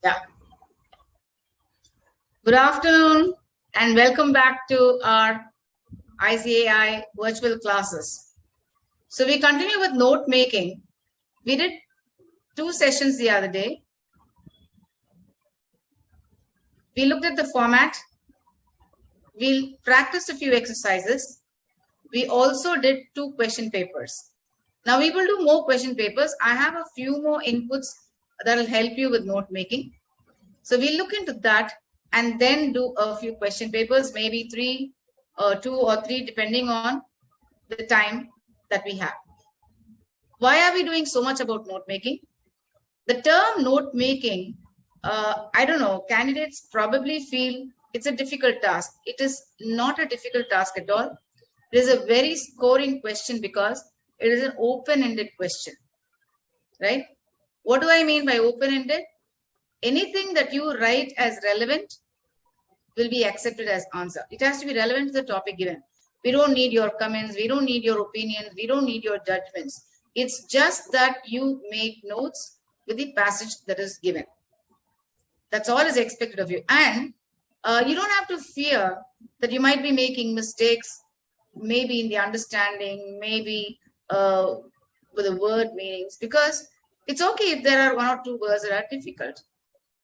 Yeah. Good afternoon and welcome back to our ICAI virtual classes. So we continue with note making. We did 2 sessions the other day. We looked at the format. We practiced a few exercises. We also did 2 question papers. Now we will do more question papers. I have a few more inputs that will help you with note making. So we'll look into that and then do a few question papers, maybe 3 or 2 or 3, depending on the time that we have. Why are we doing so much about note making? The term note making, I don't know, candidates probably feel it's a difficult task. It is not a difficult task at all. It is a very scoring question because it is an open-ended question, right? What do I mean by open-ended? Anything that you write as relevant will be accepted as answer. It has to be relevant to the topic given. We don't need your comments. We don't need your opinions. We don't need your judgments. It's just that you make notes with the passage that is given. That's all is expected of you. And you don't have to fear that you might be making mistakes, maybe in the understanding, maybe with the word meanings, because it's okay if there are 1 or 2 words that are difficult.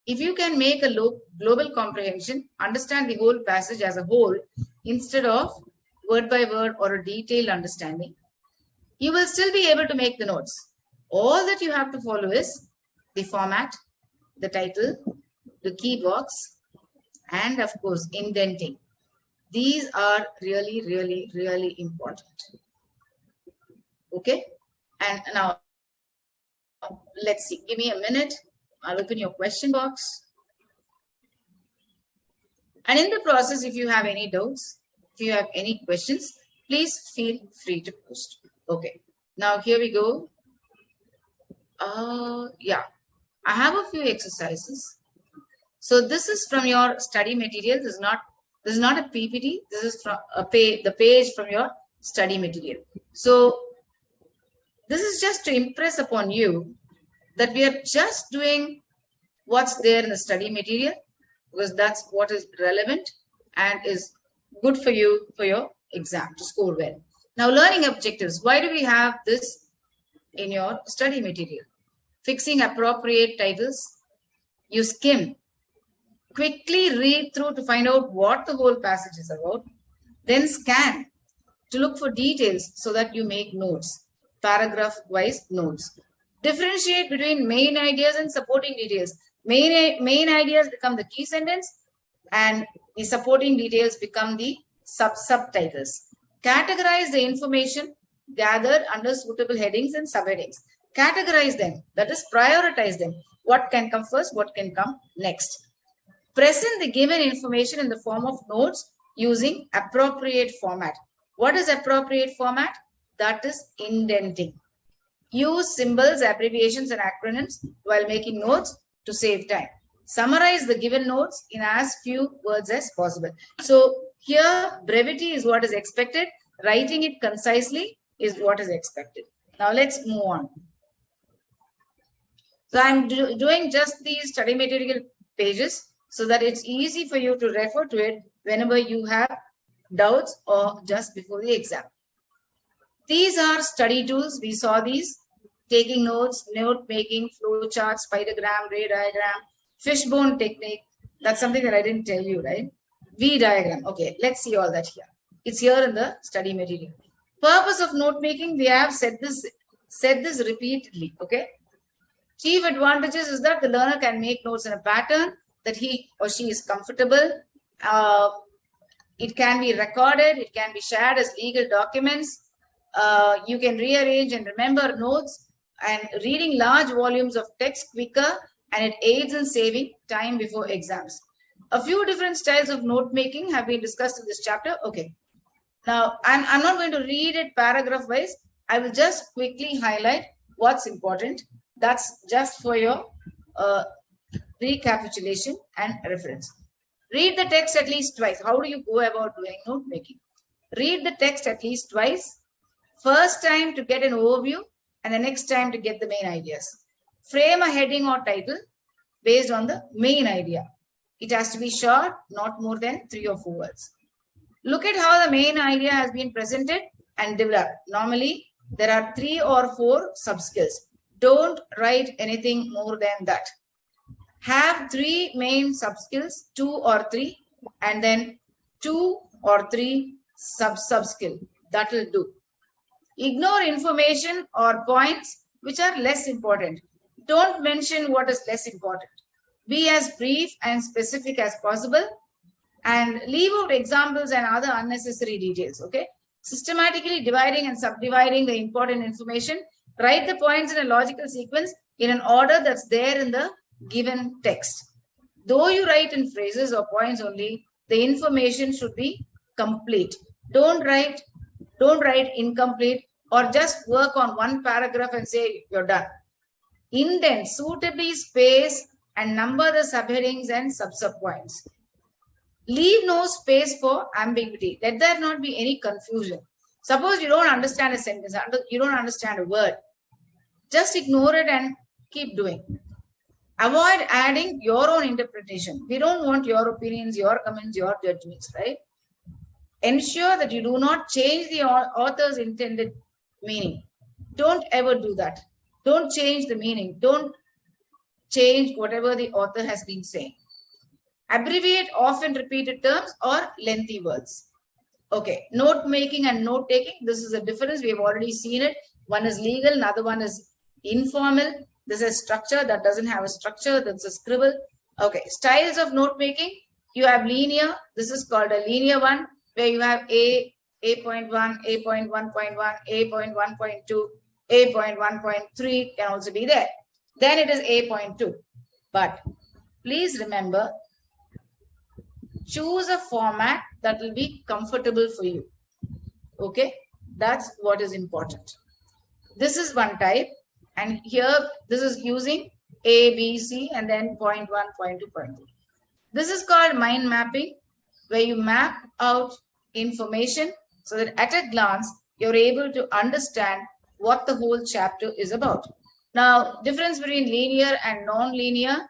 If you can make a global comprehension, understand the whole passage as a whole, instead of word by word or a detailed understanding, you will still be able to make the notes. All that you have to follow is the format, the title, the key box, and of course, indenting. These are really, really, really important. Okay? And now, let's see. Give me a minute. I'll open your question box. And in the process, if you have any doubts, if you have any questions, please feel free to post. Okay. Now here we go. Yeah. I have a few exercises. So this is from your study material. This is not a PPT. This is from the page from your study material. So this is just to impress upon you that we are just doing what's there in the study material, because that's what is relevant and is good for you for your exam to score well. Now, learning objectives. Why do we have this in your study material? Fixing appropriate titles. You skim. Quickly read through to find out what the whole passage is about. Then scan to look for details so that you make notes, paragraph-wise notes. Differentiate between main ideas and supporting details. Main ideas become the key sentence and the supporting details become the subtitles. Categorize the information gathered under suitable headings and subheadings. Categorize them, that is, prioritize them. What can come first, what can come next. Present the given information in the form of notes using appropriate format. What is appropriate format? That is indenting. Use symbols, abbreviations, and acronyms while making notes to save time. Summarize the given notes in as few words as possible. So here, brevity is what is expected. Writing it concisely is what is expected. Now let's move on. So I'm doing just these study material pages so that it's easy for you to refer to it whenever you have doubts or just before the exam. These are study tools. We saw these. Taking notes, note making, flow chart, spidergram, ray diagram, fishbone technique. That's something that I didn't tell you, right? V diagram. Okay, let's see all that here. It's here in the study material. Purpose of note making, we have said this repeatedly. Okay. Chief advantages is that the learner can make notes in a pattern that he or she is comfortable. It can be recorded. It can be shared as legal documents. You can rearrange and remember notes, and reading large volumes of text quicker, and it aids in saving time before exams. A few different styles of note making have been discussed in this chapter. Okay. Now, I'm not going to read it paragraph wise. I will just quickly highlight what's important. That's just for your recapitulation and reference. Read the text at least twice. How do you go about doing note making? Read the text at least twice. First time to get an overview and the next time to get the main ideas. Frame a heading or title based on the main idea. It has to be short, not more than 3 or 4 words. Look at how the main idea has been presented and developed. Normally, there are 3 or 4 sub-skills. Don't write anything more than that. Have 3 main sub-skills, 2 or 3, and then 2 or 3 sub-skill. That will do. Ignore information or points which are less important. Don't mention what is less important. Be as brief and specific as possible, and leave out examples and other unnecessary details. Okay. Systematically dividing and subdividing the important information. Write the points in a logical sequence in an order that's there in the given text. Though you write in phrases or points only, the information should be complete. Don't write incomplete or just work on one paragraph and say you're done. Indent, suitably space and number the subheadings and sub-points. Leave no space for ambiguity. Let there not be any confusion. Suppose you don't understand a sentence, you don't understand a word. Just ignore it and keep doing. Avoid adding your own interpretation. We don't want your opinions, your comments, your judgments, right? Ensure that you do not change the author's intended meaning. Don't ever do that. Don't change the meaning. Don't change whatever the author has been saying. Abbreviate often repeated terms or lengthy words. Okay, note making and note taking. This is a difference. We have already seen it. One is legal, another one is informal. This is structure, that doesn't have a structure. That's a scribble. Okay, styles of note making. You have linear. This is called a linear one, where you have A.1, A.1.1, A.1.2, A.1.3 can also be there. Then it is A.2. But please remember, choose a format that will be comfortable for you. Okay, that's what is important. This is one type, and here this is using A, B, C, and then point 1, point 2, point 3. This is called mind mapping, where you map out information so that at a glance you're able to understand what the whole chapter is about. Now, difference between linear and non-linear.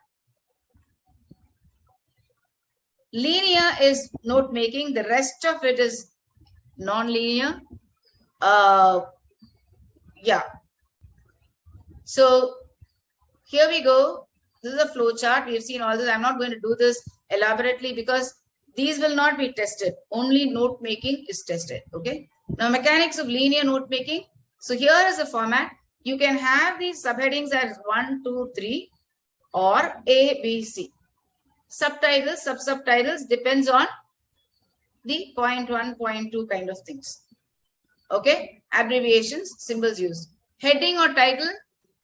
Linear is note making, the rest of it is non-linear. Yeah. So here we go. This is a flow chart. We have seen all this. I'm not going to do this elaborately because these will not be tested. Only note making is tested. Okay. Now, mechanics of linear note making. So here is the format. You can have these subheadings as 1, 2, 3 or A, B, C. Subtitles, sub-subtitles depends on the point 1, point 2 kind of things. Okay. Abbreviations, symbols used. Heading or title,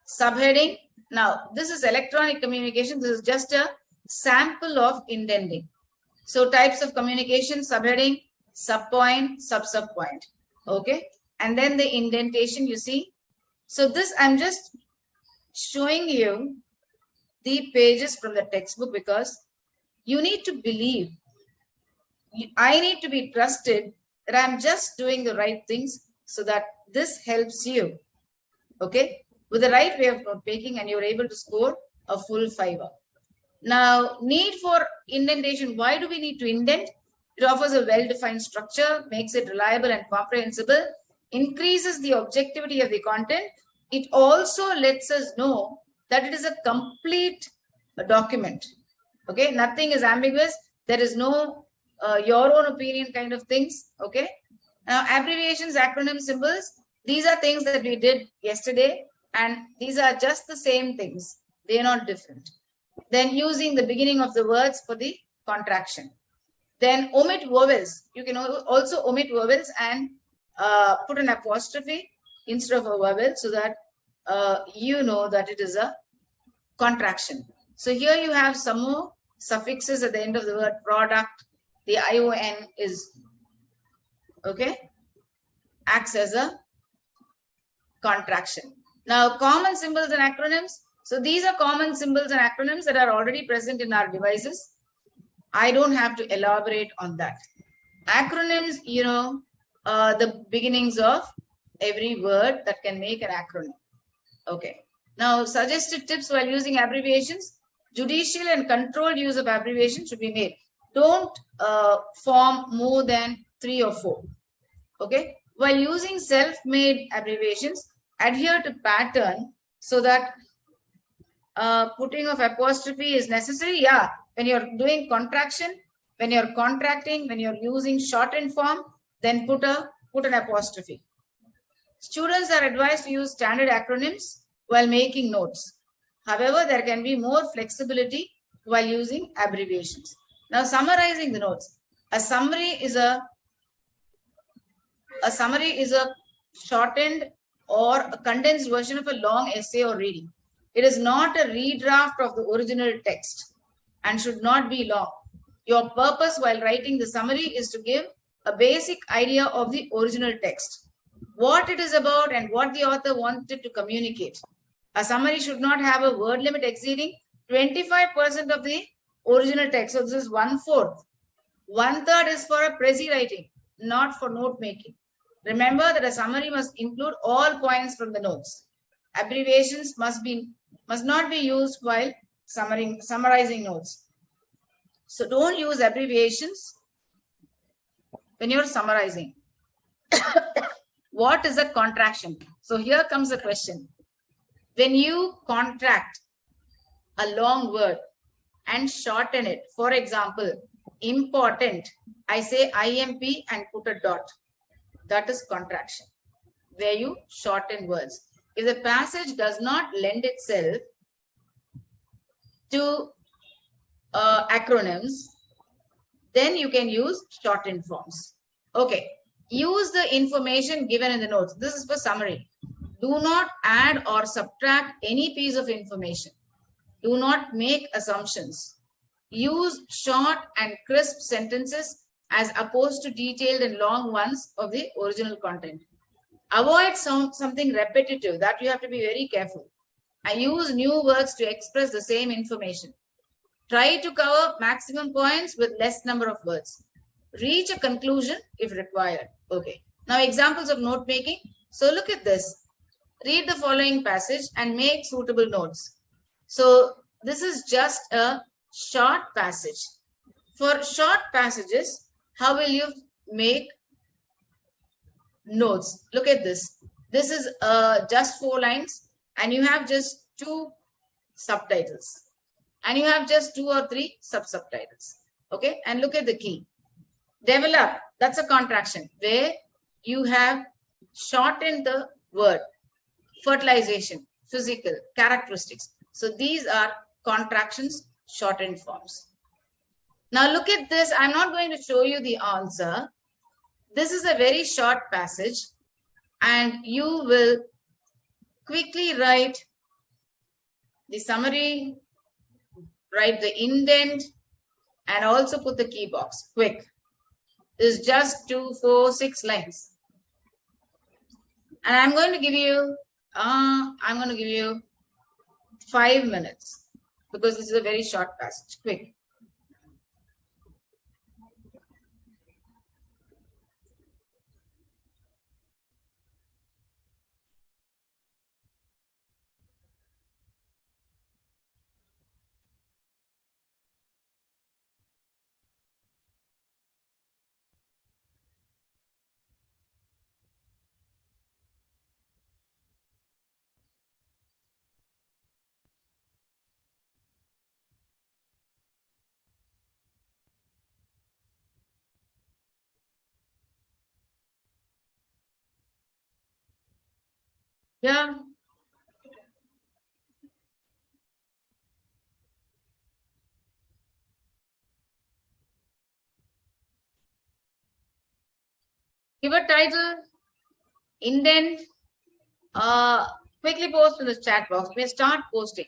subheading. Now, this is electronic communication. This is just a sample of indenting. So, types of communication, subheading, subpoint, sub-subpoint. Okay. And then the indentation, you see. So, this I'm just showing you the pages from the textbook because you need to believe. I need to be trusted that I'm just doing the right things so that this helps you. Okay. With the right way of note taking, and you're able to score a full 5. Now, need for indentation. Why do we need to indent? It offers a well-defined structure, makes it reliable and comprehensible, increases the objectivity of the content. It also lets us know that it is a complete document. Okay, nothing is ambiguous. There is no your own opinion kind of things. Okay. Now, abbreviations, acronyms, symbols. These are things that we did yesterday, and these are just the same things. They are not different. Then using the beginning of the words for the contraction. Then omit vowels. You can also omit vowels and put an apostrophe instead of a vowel so that you know that it is a contraction. So here you have some more suffixes at the end of the word product. The ION is, okay, acts as a contraction. Now, common symbols and acronyms. So these are common symbols and acronyms that are already present in our devices. I don't have to elaborate on that. Acronyms, you know, the beginnings of every word that can make an acronym. Okay. Now, suggested tips while using abbreviations. Judicial and controlled use of abbreviations should be made. Don't form more than 3 or 4. Okay. While using self-made abbreviations, adhere to pattern so that putting of apostrophe is necessary. Yeah. When you're doing contraction, when you're contracting, when you're using shortened form, then put an apostrophe. Students are advised to use standard acronyms while making notes. However, there can be more flexibility while using abbreviations. Now, summarizing the notes. A summary is a shortened or a condensed version of a long essay or reading. It is not a redraft of the original text and should not be long. Your purpose while writing the summary is to give a basic idea of the original text, what it is about and what the author wanted to communicate. A summary should not have a word limit exceeding 25% of the original text. So this is 1/4. 1/3 is for a prezi writing, not for note making. Remember that a summary must include all points from the notes. Abbreviations must not be used while summarizing notes. So don't use abbreviations when you're summarizing. What is a contraction? So here comes the question. When you contract a long word and shorten it, for example, important, I say IMP and put a dot. That is contraction, where you shorten words. If the passage does not lend itself to acronyms, then you can use shortened forms. Okay. Use the information given in the notes. This is for summary. Do not add or subtract any piece of information. Do not make assumptions. Use short and crisp sentences as opposed to detailed and long ones of the original content. Avoid something repetitive. That you have to be very careful. I use new words to express the same information. Try to cover maximum points with less number of words. Reach a conclusion if required. Okay. Now examples of note making. So look at this. Read the following passage and make suitable notes. So this is just a short passage. For short passages, how will you make notes? Look at this. This is just 4 lines and you have just 2 subtitles. And you have just 2 or 3 subtitles. Okay. And look at the key. Develop. That's a contraction where you have shortened the word. Fertilization, physical, characteristics. So these are contractions, shortened forms. Now look at this. I'm not going to show you the answer. This is a very short passage and you will quickly write the summary, write the indent and also put the key box. Quick. This is just 2, 4, 6 lines. And I'm going to give you 5 minutes because this is a very short passage. Quick. Yeah. Give a title, indent, quickly post in the chat box. May start posting.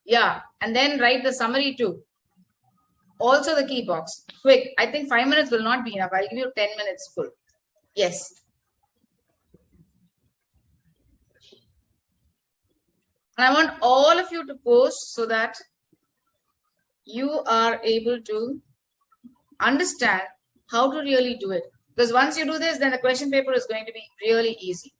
Yeah. And then write the summary too. Also the key box. Quick. I think 5 minutes will not be enough. I'll give you 10 minutes full. Yes. And I want all of you to post so that you are able to understand how to really do it. Because once you do this, then the question paper is going to be really easy.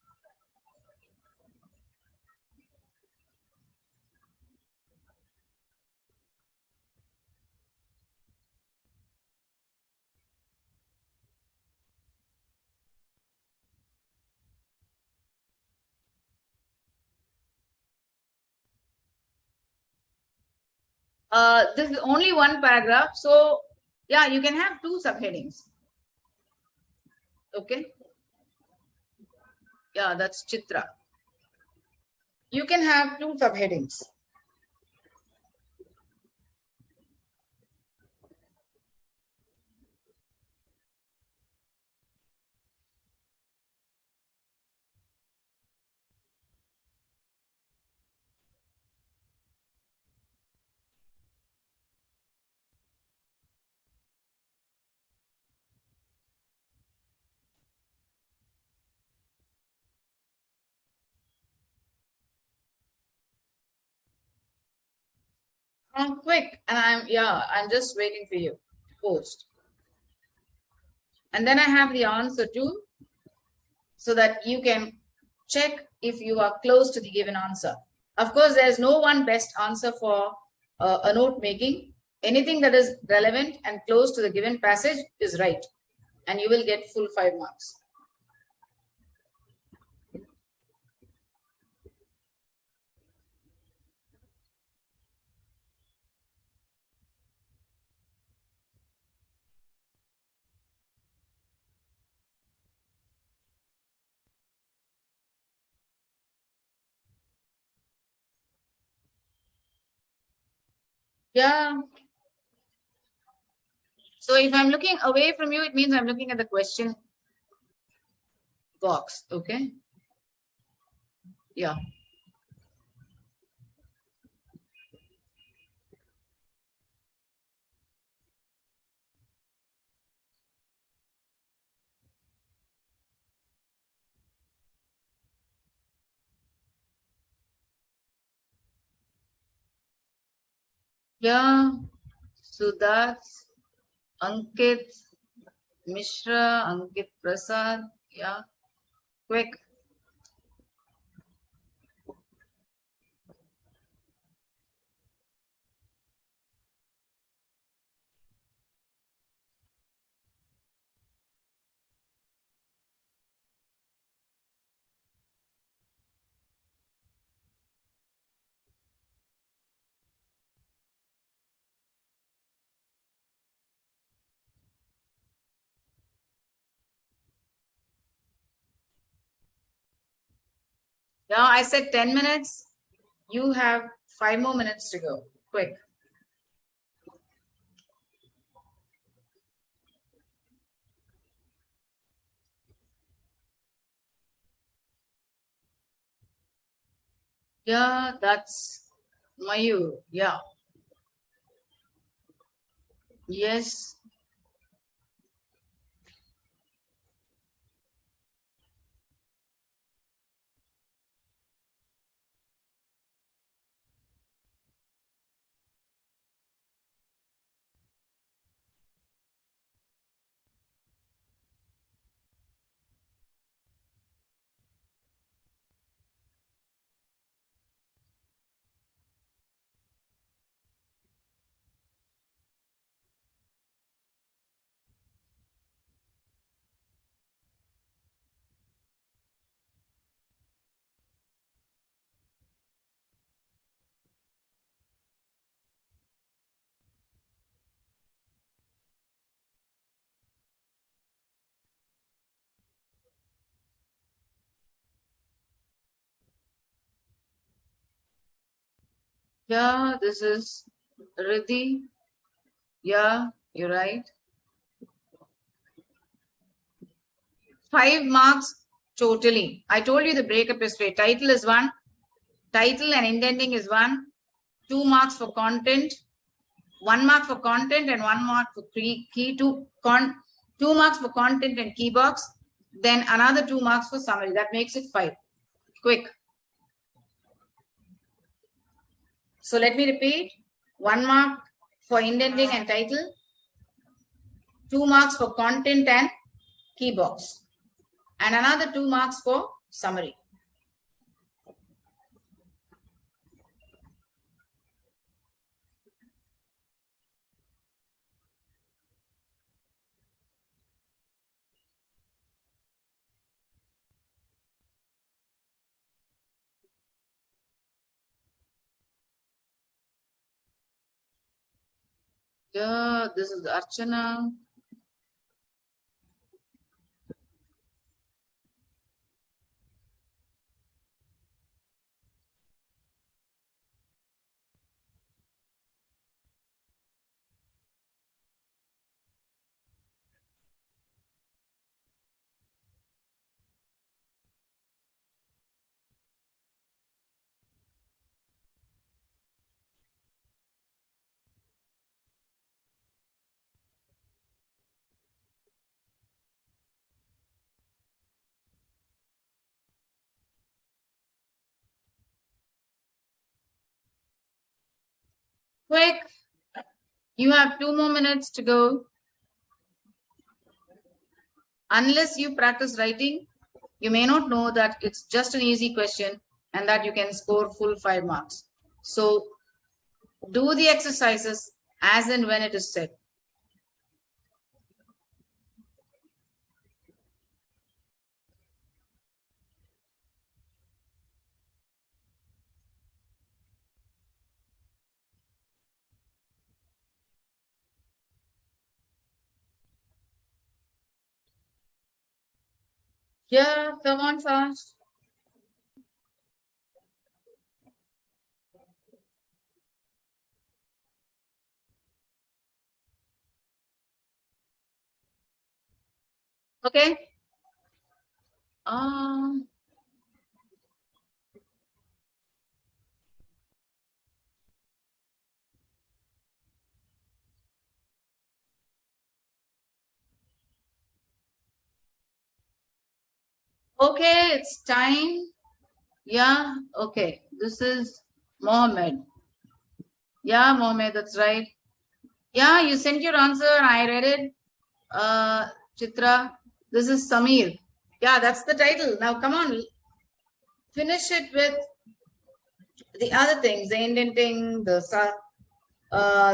this is only one paragraph. So yeah, you can have two subheadings. Okay. Yeah, that's Chitra. You can have two subheadings. Quick, and I'm just waiting for you to post. And then I have the answer too, so that you can check if you are close to the given answer. Of course, there's no one best answer for a note making. Anything that is relevant and close to the given passage is right, and you will get full 5 marks. Yeah. So if I'm looking away from you, it means I'm looking at the question box. Okay. Yeah. Yeah. So that's Ankit Mishra, Ankit Prasad. Yeah. Quick. Yeah, I said 10 minutes. You have 5 more minutes to go. Quick. Yeah, that's Mayur. Yeah. Yes. Yeah, this is Riddhi. Yeah, you're right. 5 marks totally. I told you the breakup is straight. Title is 1. Title and indenting is 1. 2 marks for content. 1 mark for content and 1 mark for key. 2 marks for content and key box. Then another 2 marks for summary. That makes it 5. Quick. So let me repeat. 1 mark for indenting and title. 2 marks for content and key box. And another 2 marks for summary. Yeah, this is Archana. Quick, you have 2 more minutes to go. Unless you practice writing, you may not know that it's just an easy question and that you can score full 5 marks. So do the exercises as and when it is said. Yeah, come on fast. Okay. Um, okay, it's time. Yeah, okay. This is Mohammed. Yeah, Mohammed, that's right. Yeah, you sent your answer. I read it. Chitra, this is Samir. Yeah, that's the title. Now, come on, finish it with the other things, the indenting, the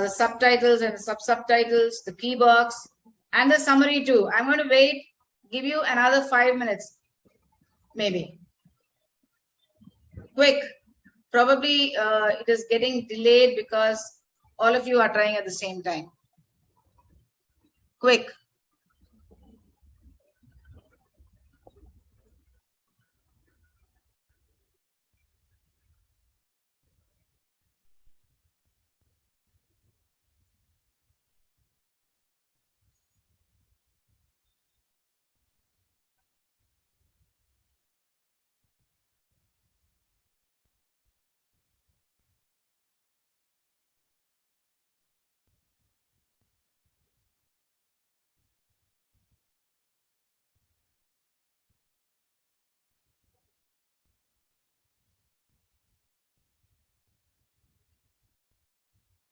subtitles and the subtitles, the key box, and the summary too. I'm going to wait, give you another 5 minutes, maybe. Quick. Probably it is getting delayed because all of you are trying at the same time. Quick.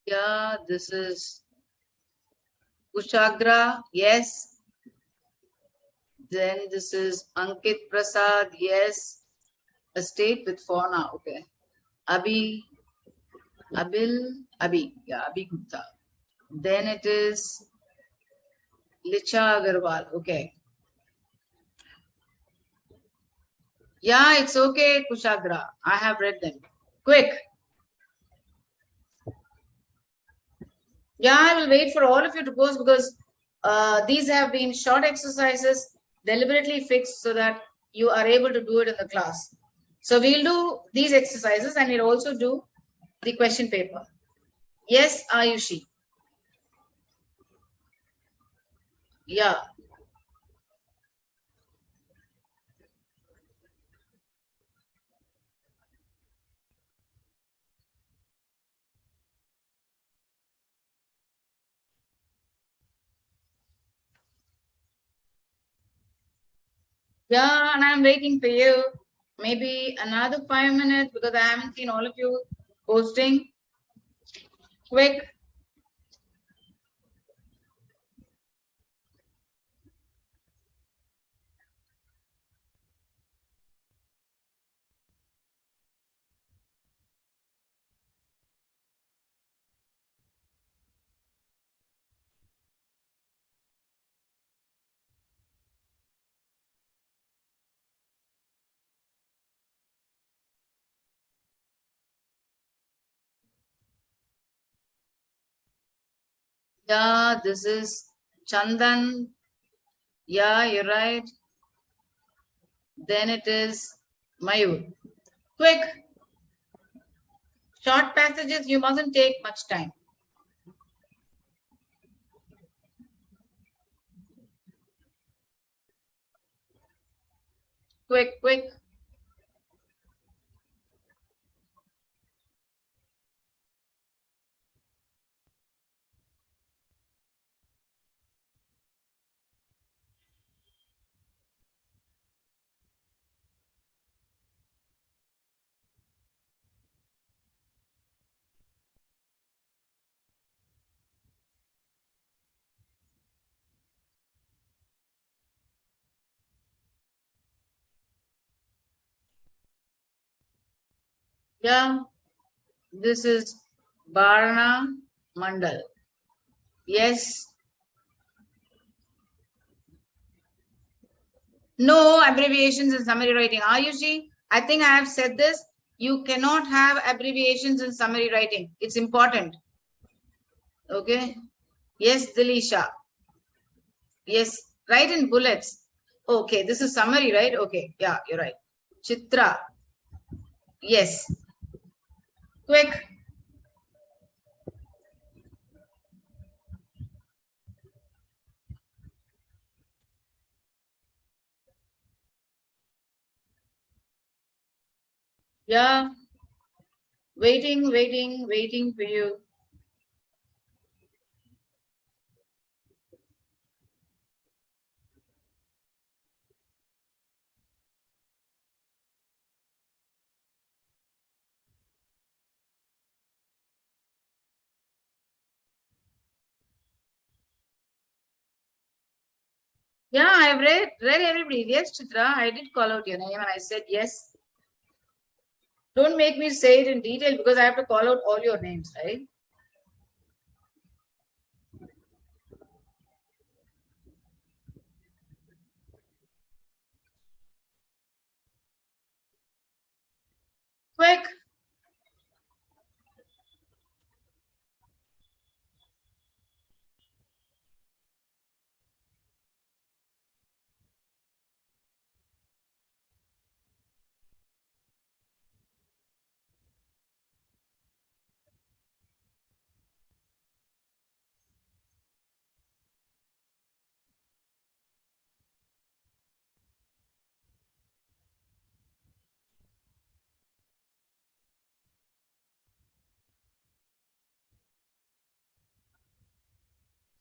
Yeah, this is Kushagra. Yes. Then this is Ankit Prasad. Yes. A state with fauna. Okay. Abhi, Abhi. Yeah, Abhi Gupta. Then it is Licha Agarwal. Okay. Yeah, it's okay, Kushagra. I have read them. Quick. Yeah, I will wait for all of you to post because these have been short exercises deliberately fixed so that you are able to do it in the class. So we'll do these exercises and we'll also do the question paper. Yes, Ayushi. Yeah. Yeah, and I'm waiting for you. Maybe another 5 minutes because I haven't seen all of you posting. Quick. Yeah, this is Chandan. Yeah, you're right. Then it is Mayur. Quick, short passages, you mustn't take much time. Quick, quick. Yeah, this is Barna Mandal. Yes. No abbreviations in summary writing. Ayushi, I think I have said this. You cannot have abbreviations in summary writing. It's important. Okay. Yes, Dilisha. Yes, write in bullets. Okay, this is summary, right? Okay, yeah, you're right. Chitra. Yes. Quick. Yeah. Waiting, waiting, waiting for you. Yeah, I've read everybody. Yes, Chitra, I did call out your name and I said yes. Don't make me say it in detail because I have to call out all your names, right? Quick.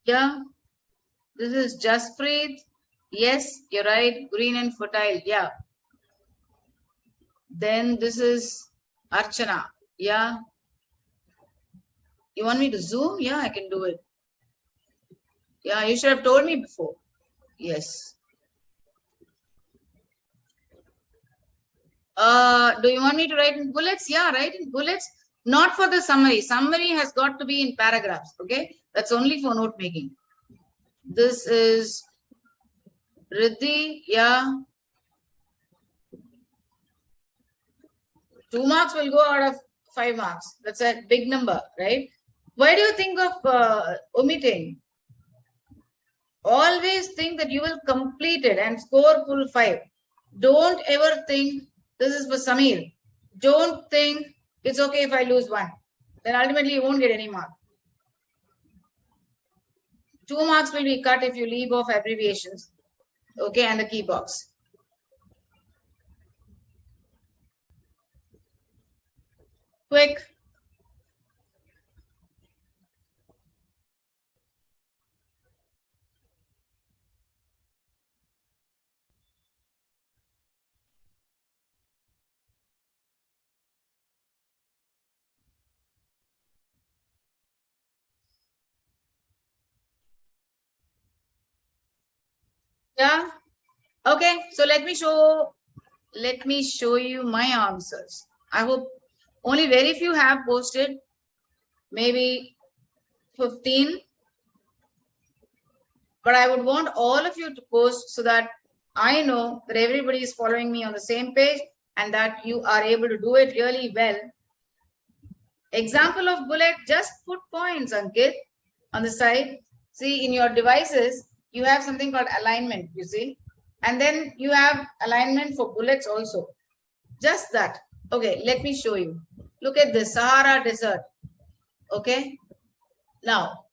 Yeah, this is Jaspreet. Yes, you're right. Green and fertile. Yeah. Then this is Archana. Yeah. You want me to zoom? Yeah, I can do it. Yeah, you should have told me before. Yes. Do you want me to write in bullets? Yeah, write in bullets. Not for the summary. Summary has got to be in paragraphs. Okay. That's only for note making. This is Riddhi. Yeah. 2 marks will go out of 5 marks. That's a big number, right? Why do you think of omitting? Always think that you will complete it and score full 5. Don't ever think this is for Samir. Don't think it's okay if I lose 1. Then ultimately you won't get any mark. 2 marks will be cut if you leave off abbreviations. Okay, and the key box. Quick. Yeah. Okay, so let me show you my answers. I hope only very few have posted, maybe 15, but I would want all of you to post so that I know that everybody is following me on the same page and that you are able to do it really well. Example of bullet, just put points, Ankit. on the side. See, in your devices, you have something called alignment, you see. And then you have alignment for bullets also. Just that. Okay, let me show you. Look at this, Sahara Desert. Okay. Now,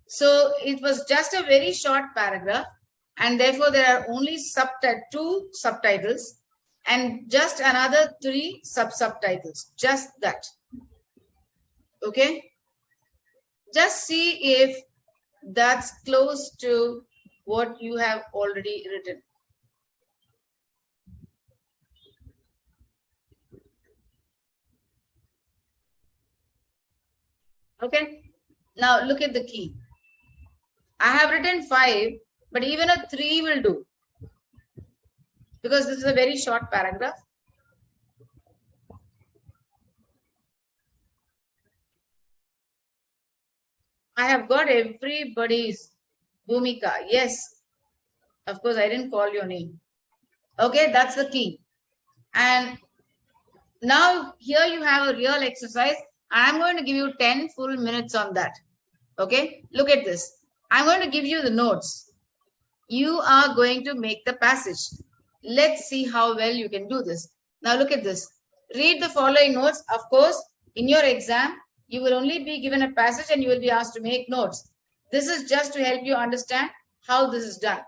so it was just a very short paragraph, and therefore there are only two subtitles and just another 3 subtitles. Just that. Okay. Just see if that's close to what you have already written. Okay. Now look at the key. I have written 5, but even a 3 will do, because this is a very short paragraph. I have got everybody's Bhumika. Yes. Of course, I didn't call your name. Okay, that's the key. And now here you have a real exercise. I'm going to give you 10 full minutes on that. Okay, look at this. I'm going to give you the notes. You are going to make the passage. Let's see how well you can do this. Now look at this. Read the following notes. Of course, in your exam, you will only be given a passage and you will be asked to make notes. This is just to help you understand how this is done.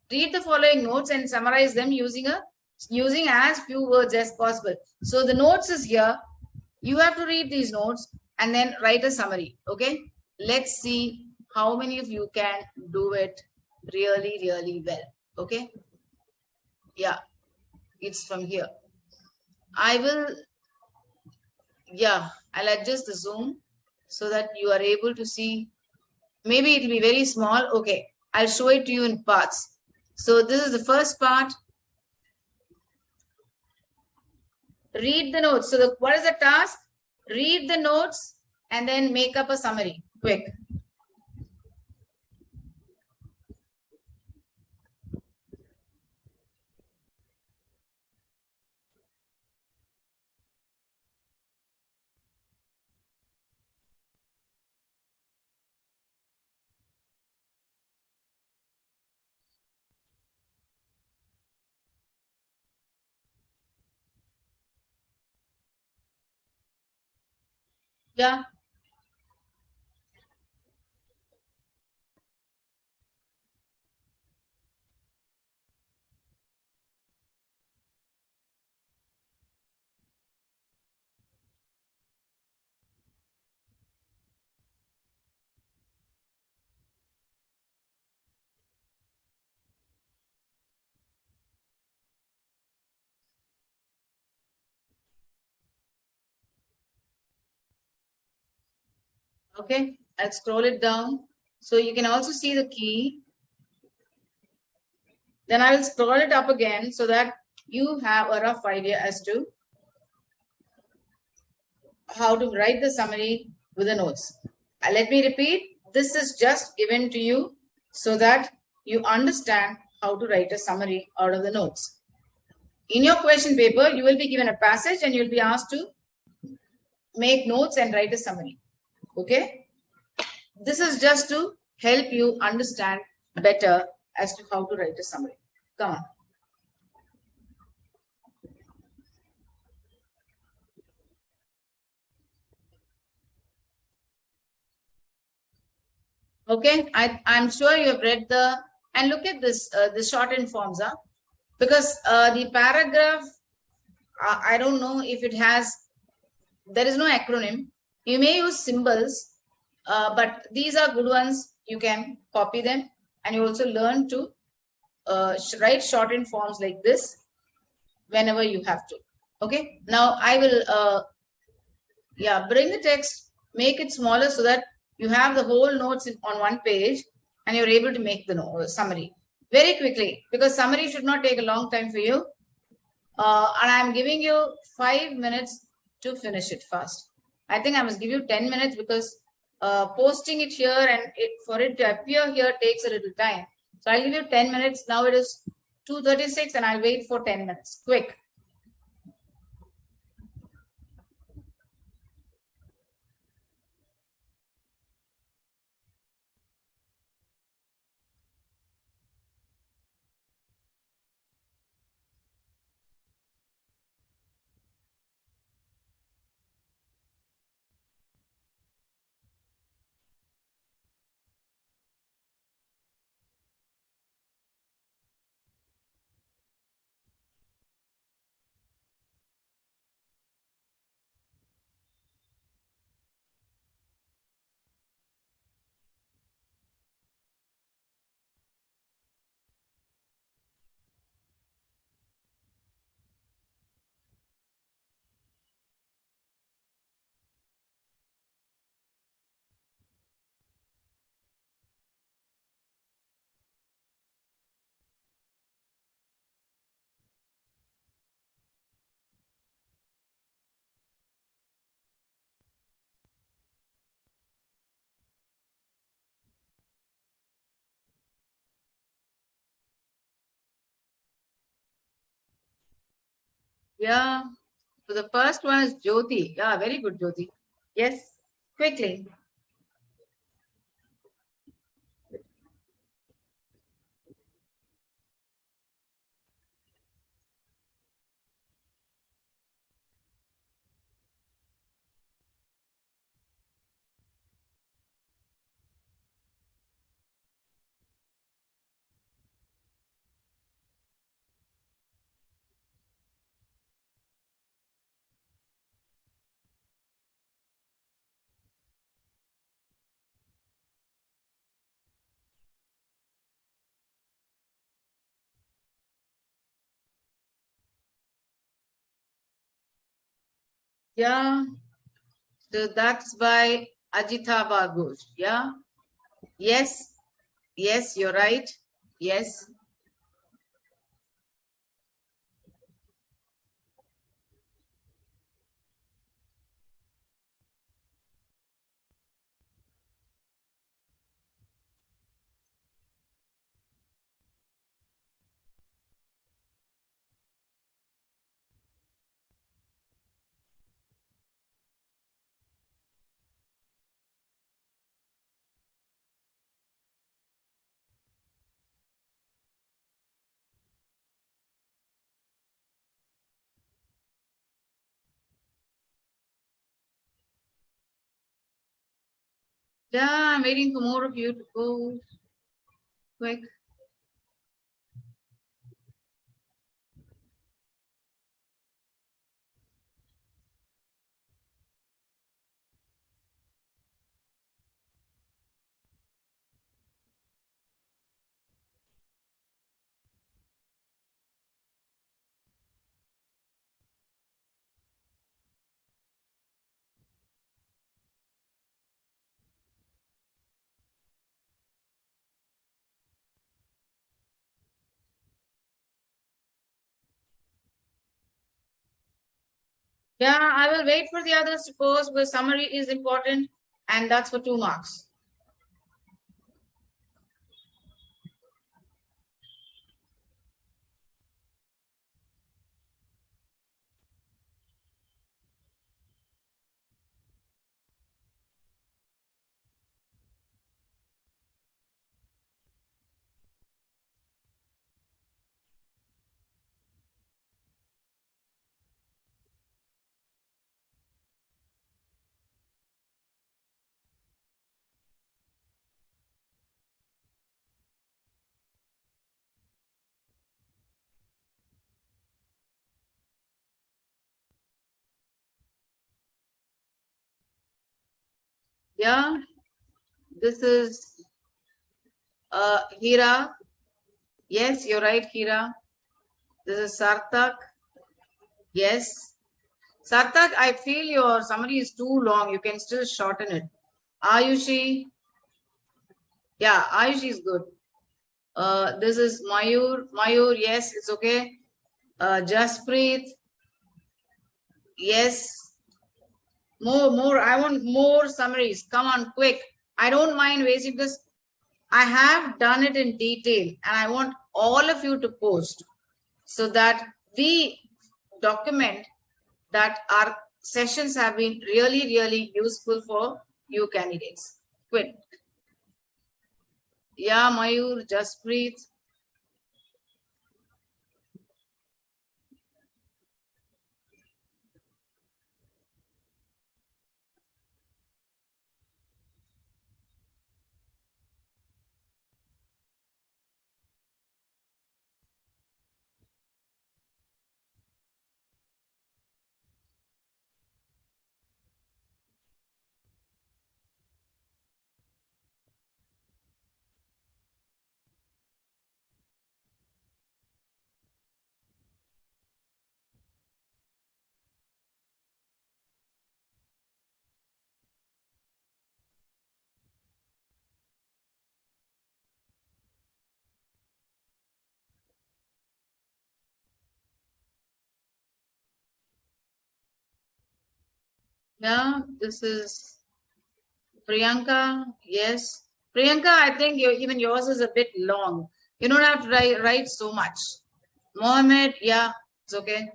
Read the following notes and summarize them using as few words as possible. So the notes is here. You have to read these notes and then write a summary. Okay. Let's see how many of you can do it really, really well. Okay. Yeah. It's from here. I'll adjust the zoom so that you are able to see. Maybe it will be very small. Okay. I'll show it to you in parts. So this is the first part. Read the notes. So what is the task? Read the notes and then make up a summary. Quick. Yeah. Okay. I'll scroll it down. So you can also see the key. Then I will scroll it up again so that you have a rough idea as to how to write the summary with the notes. Let me repeat. This is just given to you so that you understand how to write a summary out of the notes. In your question paper, you will be given a passage and you'll be asked to make notes and write a summary. Okay. This is just to help you understand better as to how to write a summary. Come on. Okay, I'm sure you have read and look at this, the shortened forms, because the paragraph, I don't know if it has, there is no acronym. You may use symbols, but these are good ones. You can copy them and you also learn to write shortened forms like this whenever you have to. Okay, now I will, bring the text, make it smaller so that you have the whole notes on one page and you're able to make the summary very quickly, because summary should not take a long time for you. And I'm giving you 5 minutes to finish it fast. I think I must give you 10 minutes because posting it here and for it to appear here takes a little time. So I'll give you 10 minutes. Now it is 2:36 and I'll wait for 10 minutes. Quick. Yeah. So the first one is Jyoti. Yeah, very good, Jyoti. Yes, quickly. Yeah. So that's by Ajitha Baghosh. Yeah. Yes. Yes, you're right. Yes. Yeah, I'm waiting for more of you to go quick. Yeah, I will wait for the others to post because summary is important and that's for 2 marks. Yeah, this is Hira. Yes, you're right, Hira. This is Sarthak. Yes. Sarthak, I feel your summary is too long. You can still shorten it. Ayushi. Yeah, Ayushi is good. This is Mayur. Mayur, yes, it's okay. Jaspreet. Yes. More. I want more summaries. Come on, quick. I don't mind wasting this. I have done it in detail and I want all of you to post so that we document that our sessions have been really, really useful for you candidates. Quick. Yeah, Mayur, Jaspreet. Yeah, this is Priyanka. Yes. Priyanka, I think even yours is a bit long. You don't have to write so much. Mohammed, yeah, it's okay.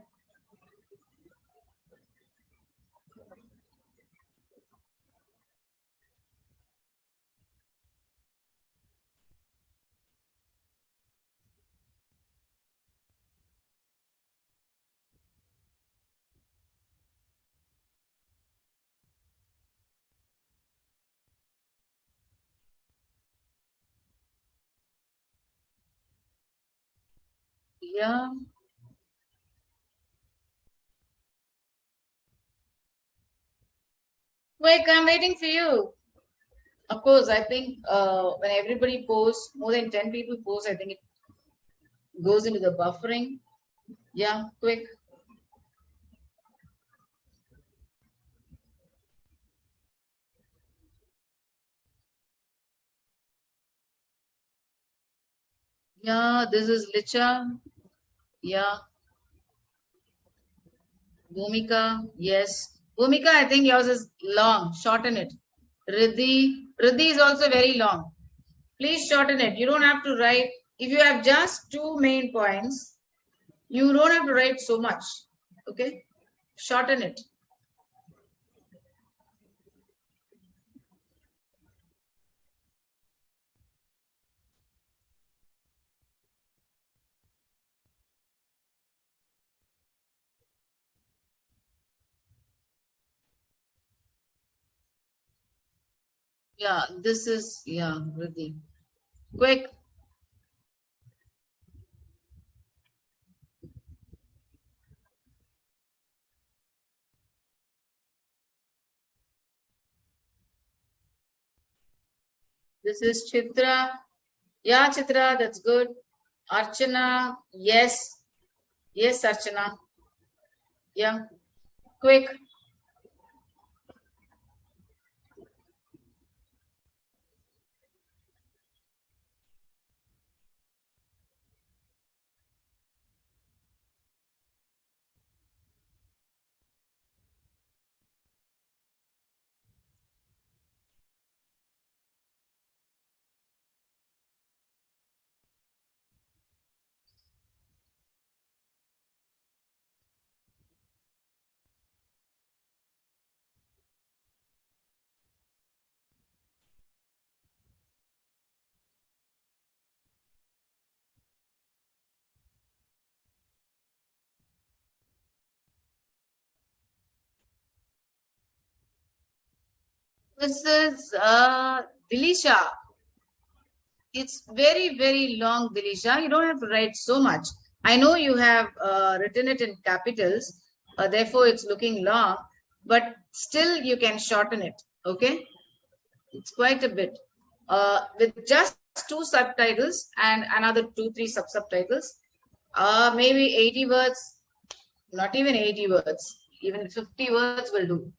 Yeah. Quick, I'm waiting for you. Of course, I think when everybody posts, more than 10 people post, I think it goes into the buffering. Yeah, quick. Yeah, this is Licha. Yeah, Bhumika. Yes. Bhumika, I think yours is long. Shorten it. Riddhi is also very long. Please shorten it. You don't have to write. If you have just two main points, you don't have to write so much. Okay? Shorten it. Yeah, this is, yeah, Riddhi. Quick. This is Chitra. Yeah, Chitra, that's good. Archana, yes. Yes, Archana. Yeah, quick. This is Dilisha. It's very, very long, Dilisha. You don't have to write so much. I know you have written it in capitals, therefore it's looking long, but still you can shorten it. Okay? It's quite a bit. With just two subtitles and another two, three subtitles, maybe 80 words, not even 80 words, even 50 words will do.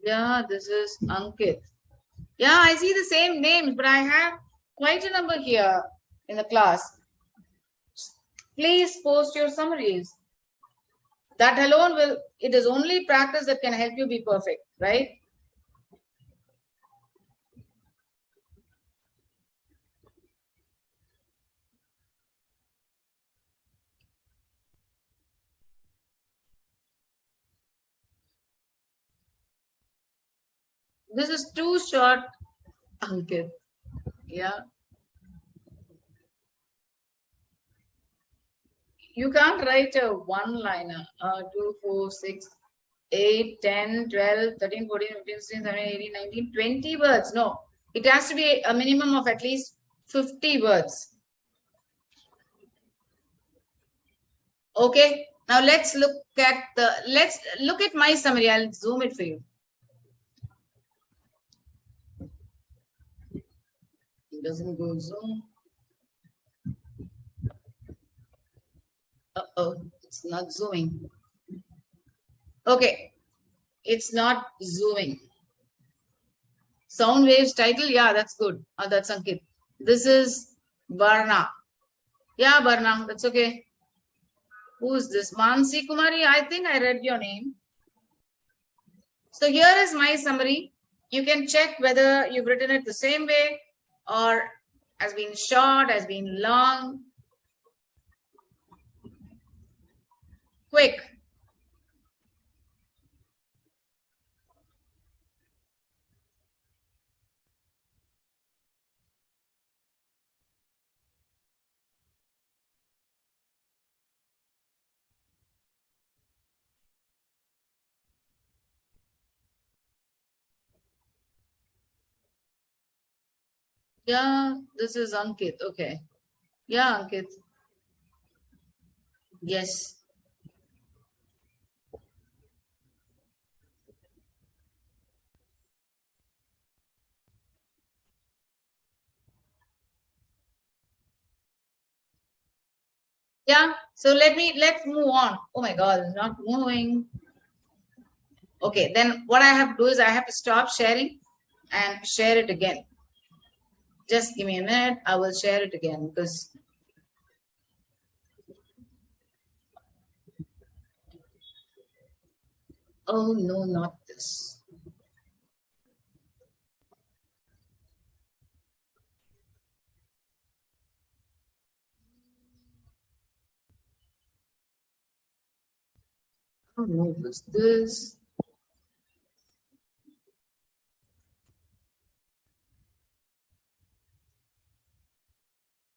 Yeah, this is Ankit. Yeah, I see the same names, but I have quite a number here in the class. Please post your summaries. That alone will, it is only practice that can help you be perfect, right? This is too short, Ankit. Yeah. You can't write a one-liner. 2, 4, 6, 8, 10, 12, 13, 14, 15, 16, 17, 18, 19, 20 words. No, it has to be a minimum of at least 50 words. Okay, now let's look at my summary. I'll zoom it for you. It doesn't go zoom. Uh-oh, it's not zooming. Okay, it's not zooming. Sound waves title, yeah, that's good. That's Ankit. This is Barna. Yeah, Barna, that's okay. Who's this? Mansi Kumari, I think I read your name. So here is my summary. You can check whether you've written it the same way or has been short, has been long, quick. Yeah, this is Ankit. Okay. Yeah, Ankit. Yes. Yeah. So let's move on. Oh my God, it's not moving. Okay, then what I have to do is I have to stop sharing and share it again. Just give me a minute. I will share it again because oh no, not this. Oh no, what's this?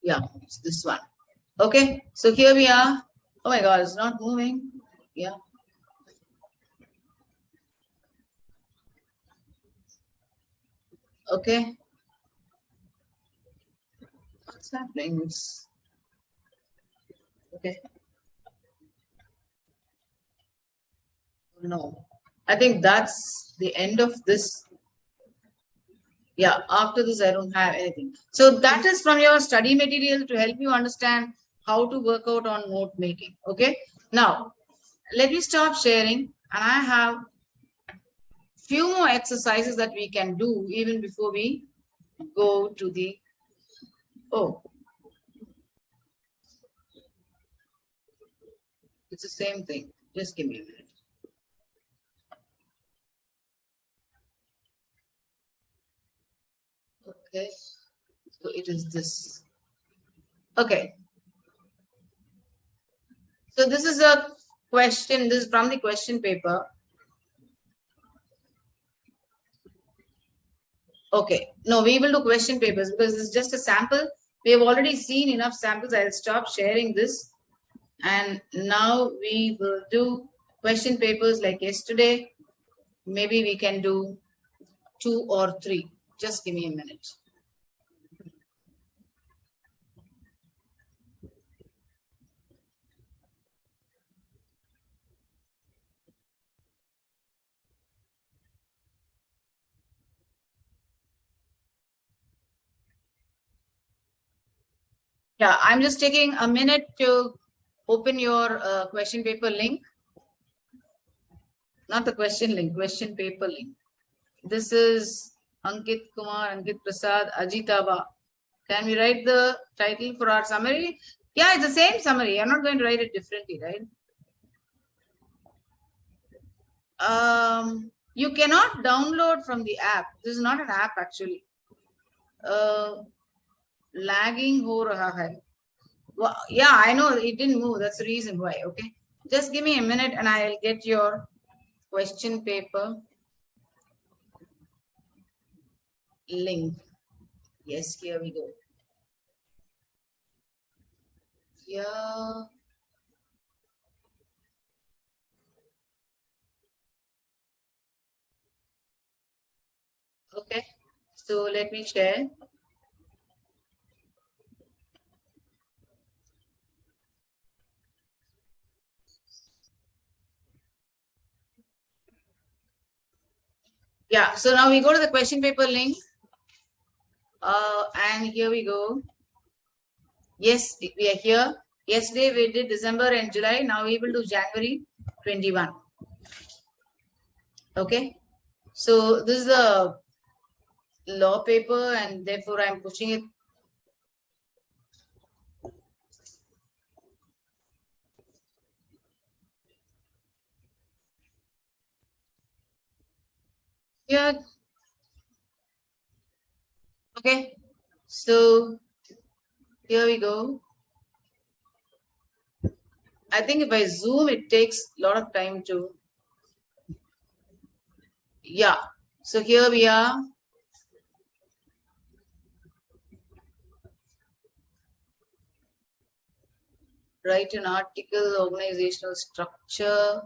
Yeah, it's this one. Okay, so here we are. Oh my God, it's not moving. Yeah. Okay. What's happening? Okay. No. I think that's the end of this. Yeah, after this, I don't have anything. So that is from your study material to help you understand how to work out on note making. Okay. Now, let me stop sharing. And I have few more exercises that we can do even before we go to the, oh, it's the same thing. Just give me a minute. Okay. So it is this. Okay. So this is a question. This is from the question paper. Okay. No, we will do question papers because it's just a sample. We have already seen enough samples. I'll stop sharing this. And now we will do question papers like yesterday. Maybe we can do 2 or 3. Just give me a minute. Yeah, I'm just taking a minute to open your question paper link. Not the question link, question paper link. This is Ankit Kumar, Ankit Prasad, Ajitaba. Can we write the title for our summary? Yeah, it's the same summary. I'm not going to write it differently, right? You cannot download from the app. This is not an app actually. Lagging ho raha hai. Well, yeah, I know it didn't move. That's the reason why. Okay, just give me a minute and I'll get your question paper link. Yes, here we go. Yeah. Okay. So let me share. Yeah. So now we go to the question paper link. And here we go. Yes, we are here. Yesterday we did December and July. Now we will do January 21. Okay. So this is the law paper and therefore I'm pushing it. Yeah. Okay. So Here we go. I think if I zoom, it takes a lot of time to. Yeah. So here we are. Write an article, organizational structure.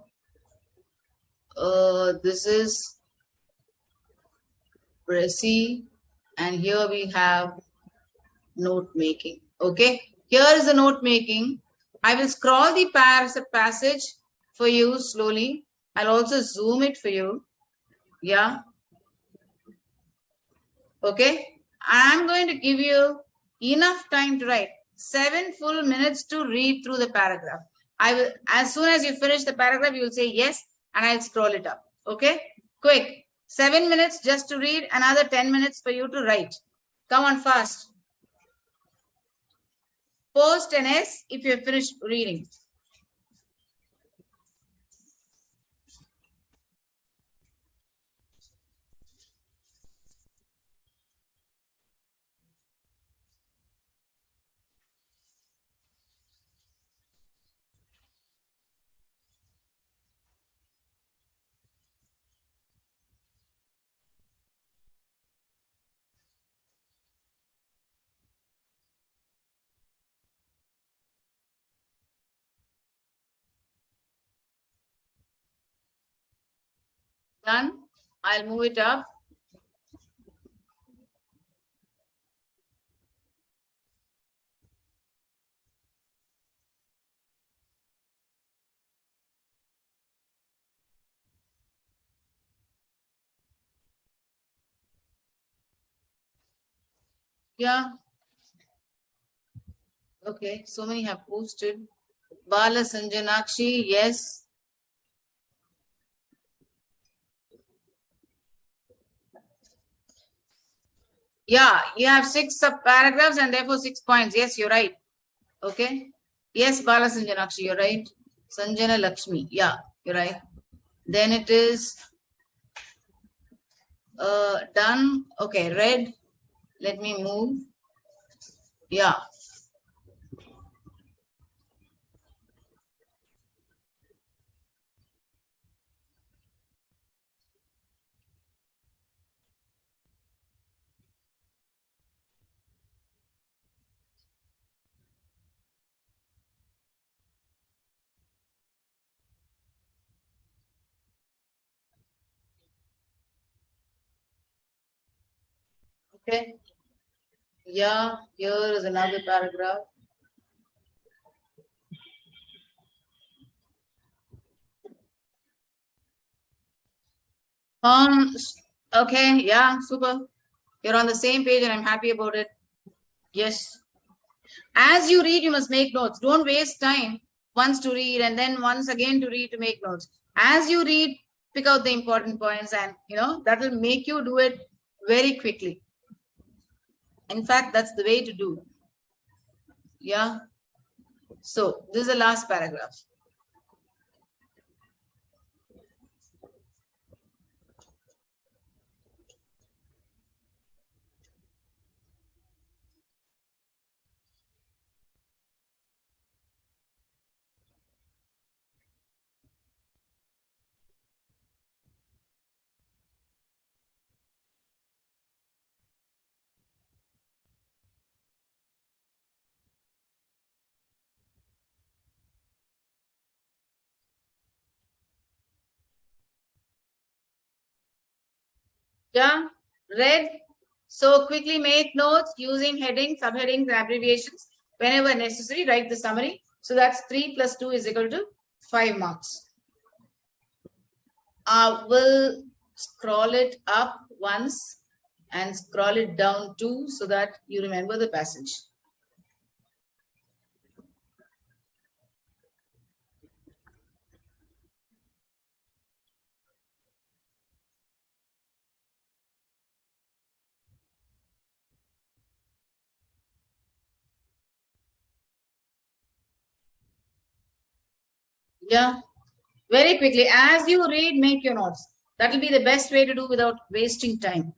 This is Prezi, and here we have note making. Okay, here is the note making. I will scroll the passage for you slowly. I'll also zoom it for you. Yeah. Okay. I'm going to give you enough time to write 7 full minutes to read through the paragraph. I will, as soon as you finish the paragraph, you will say yes, and I'll scroll it up. Okay. Quick. 7 minutes just to read, another 10 minutes for you to write. Come on fast. Post an S if you have finished reading. Done. I'll move it up. Yeah. Okay. So many have posted. Bala Sanjanakshi, yes. Yeah, you have 6 sub-paragraphs and therefore 6 points. Yes, you're right. Okay. Yes, Bala Sanjanakshi, you're right. Sanjana Lakshmi, yeah, you're right. Then it is done. Okay, red. Let me move. Yeah. Okay. Yeah, here is another paragraph. Okay, yeah, super. You're on the same page and I'm happy about it. Yes. As you read, you must make notes. Don't waste time once to read and then once again to read to make notes. As you read, pick out the important points and, that will make you do it very quickly. In fact, that's the way to do. Yeah. So this is the last paragraph. Yeah. Read. So quickly make notes using headings, subheadings, and abbreviations. Whenever necessary, write the summary. So that's 3 plus 2 is equal to 5 marks. We'll scroll it up once and scroll it down too so that you remember the passage. Yeah, very quickly. As you read, make your notes. That will be the best way to do without wasting time.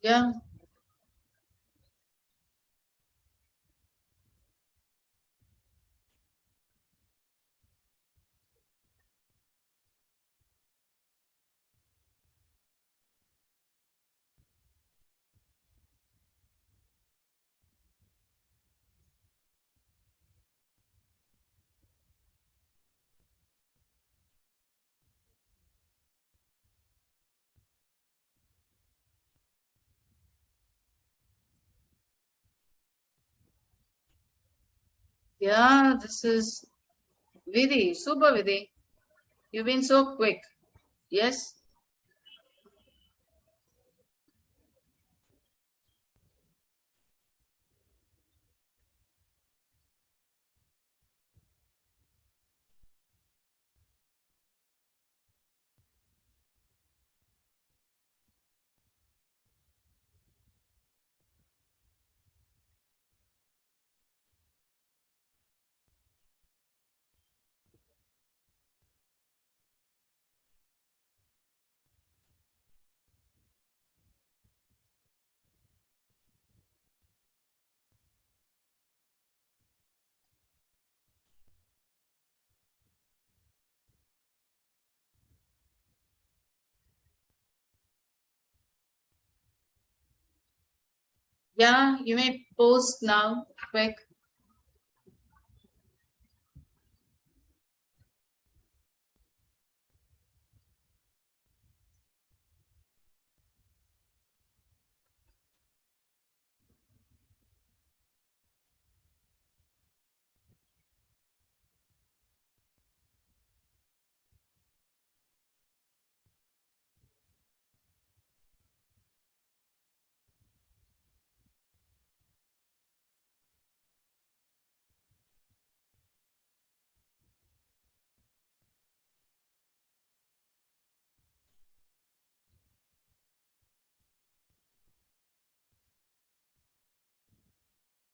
Yeah. Yeah, this is Vidhi, super Vidhi. You've been so quick. Yes? Yeah, you may post now, quick.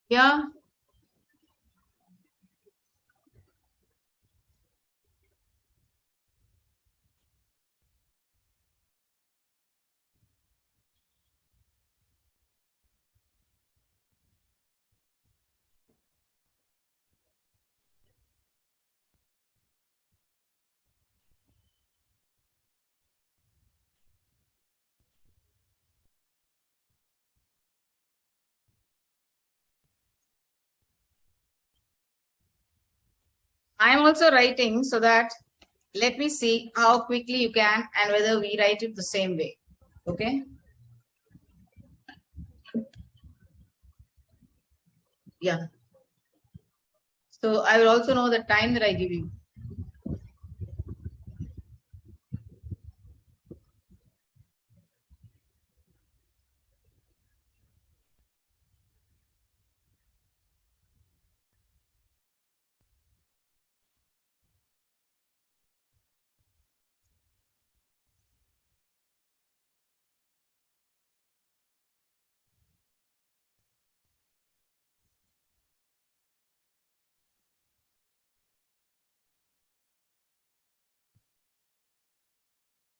Yeah, I'm also writing so that let me see how quickly you can and whether we write it the same way. Okay? Yeah. So I will also know the time that I give you.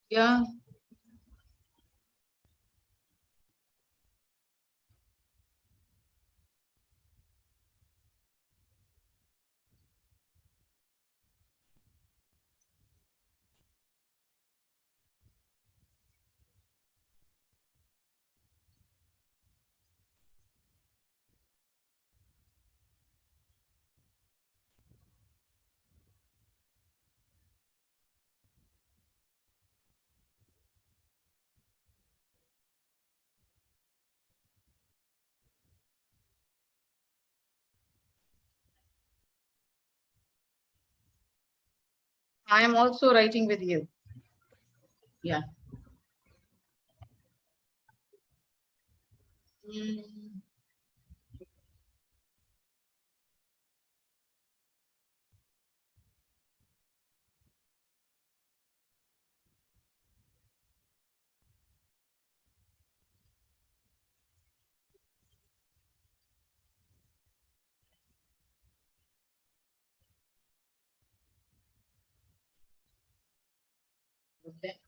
Yeah. I am also writing with you. Yeah. Mm, okay.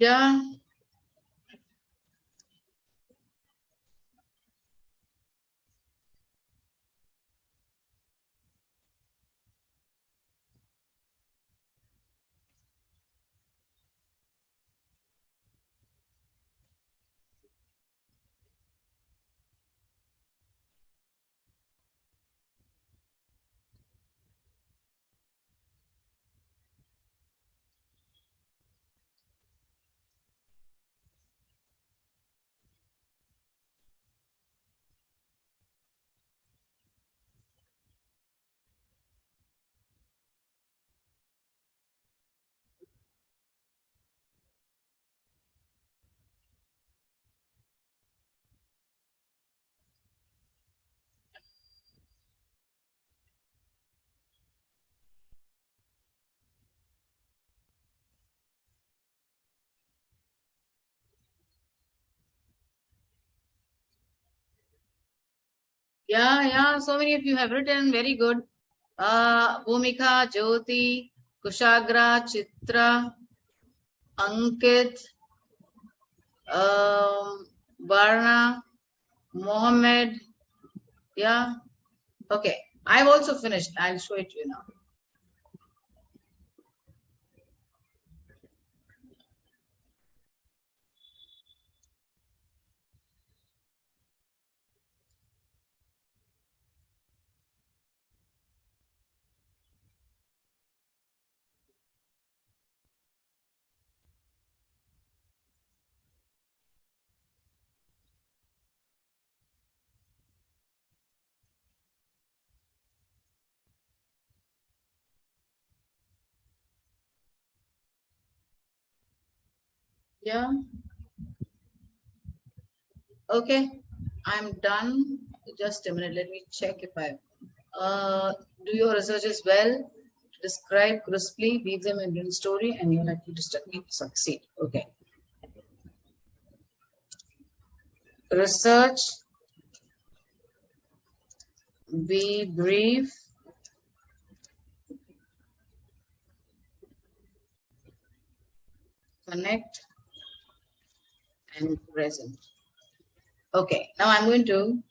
Yeah. Yeah. So many of you have written. Very good. Bhumika, Jyoti, Kushagra, Chitra, Ankit, Varna, Mohammed. Yeah. Okay. I've also finished. I'll show it to you now. Yeah. Okay. I'm done. Just a minute. Let me check if I do your researches well. Describe crisply, weave them into a story, and you're likely to succeed. Okay. Research, be brief, connect, and present. Okay. Now I'm going to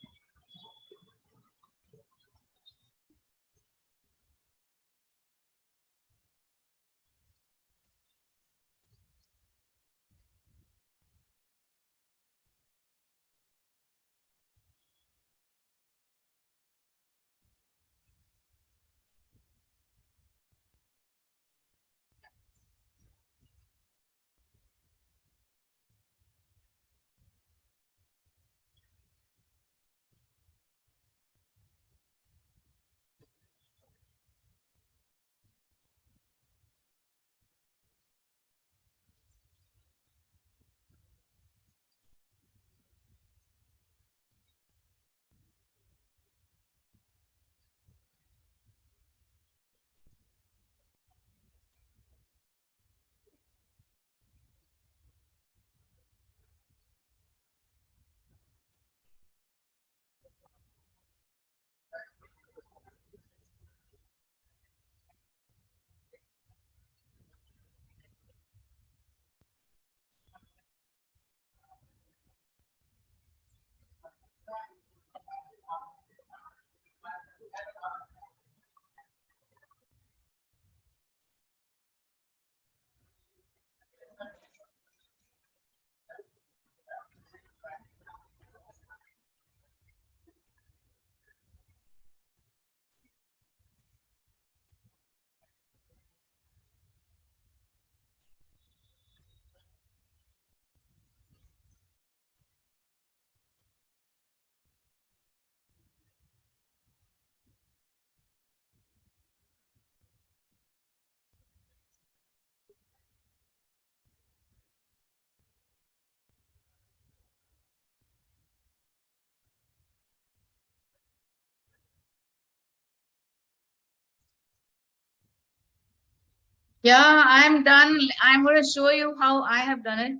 Yeah, I'm done. I'm going to show you how I have done it.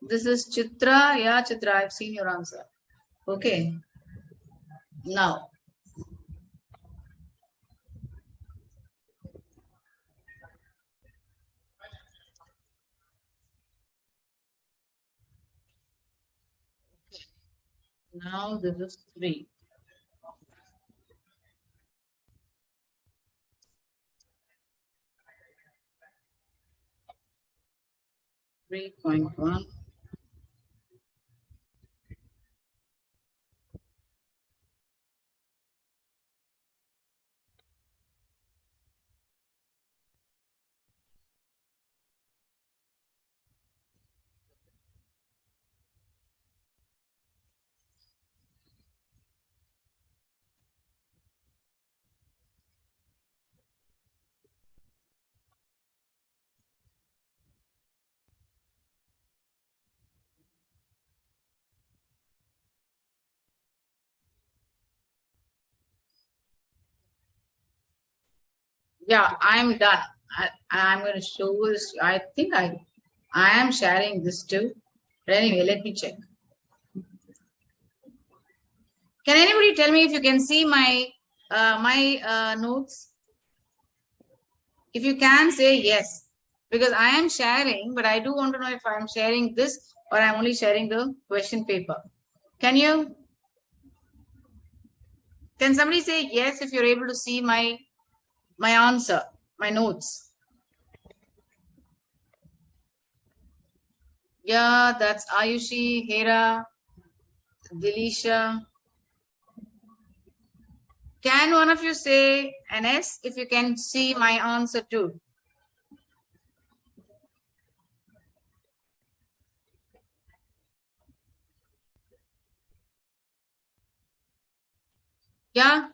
This is Chitra. Yeah, Chitra, I've seen your answer. Okay. Now, Now this is 3. Three point one. Yeah, I'm done. I'm going to show this. I think I am sharing this too. But anyway, let me check. Can anybody tell me if you can see my notes? If you can, say yes, because I am sharing, but I do want to know if I'm sharing this or I'm only sharing the question paper. Can you? Can somebody say yes if you're able to see my answer, my notes? Yeah, that's Ayushi, Hera, Dilisha. Can one of you say an S if you can see my answer too? Yeah.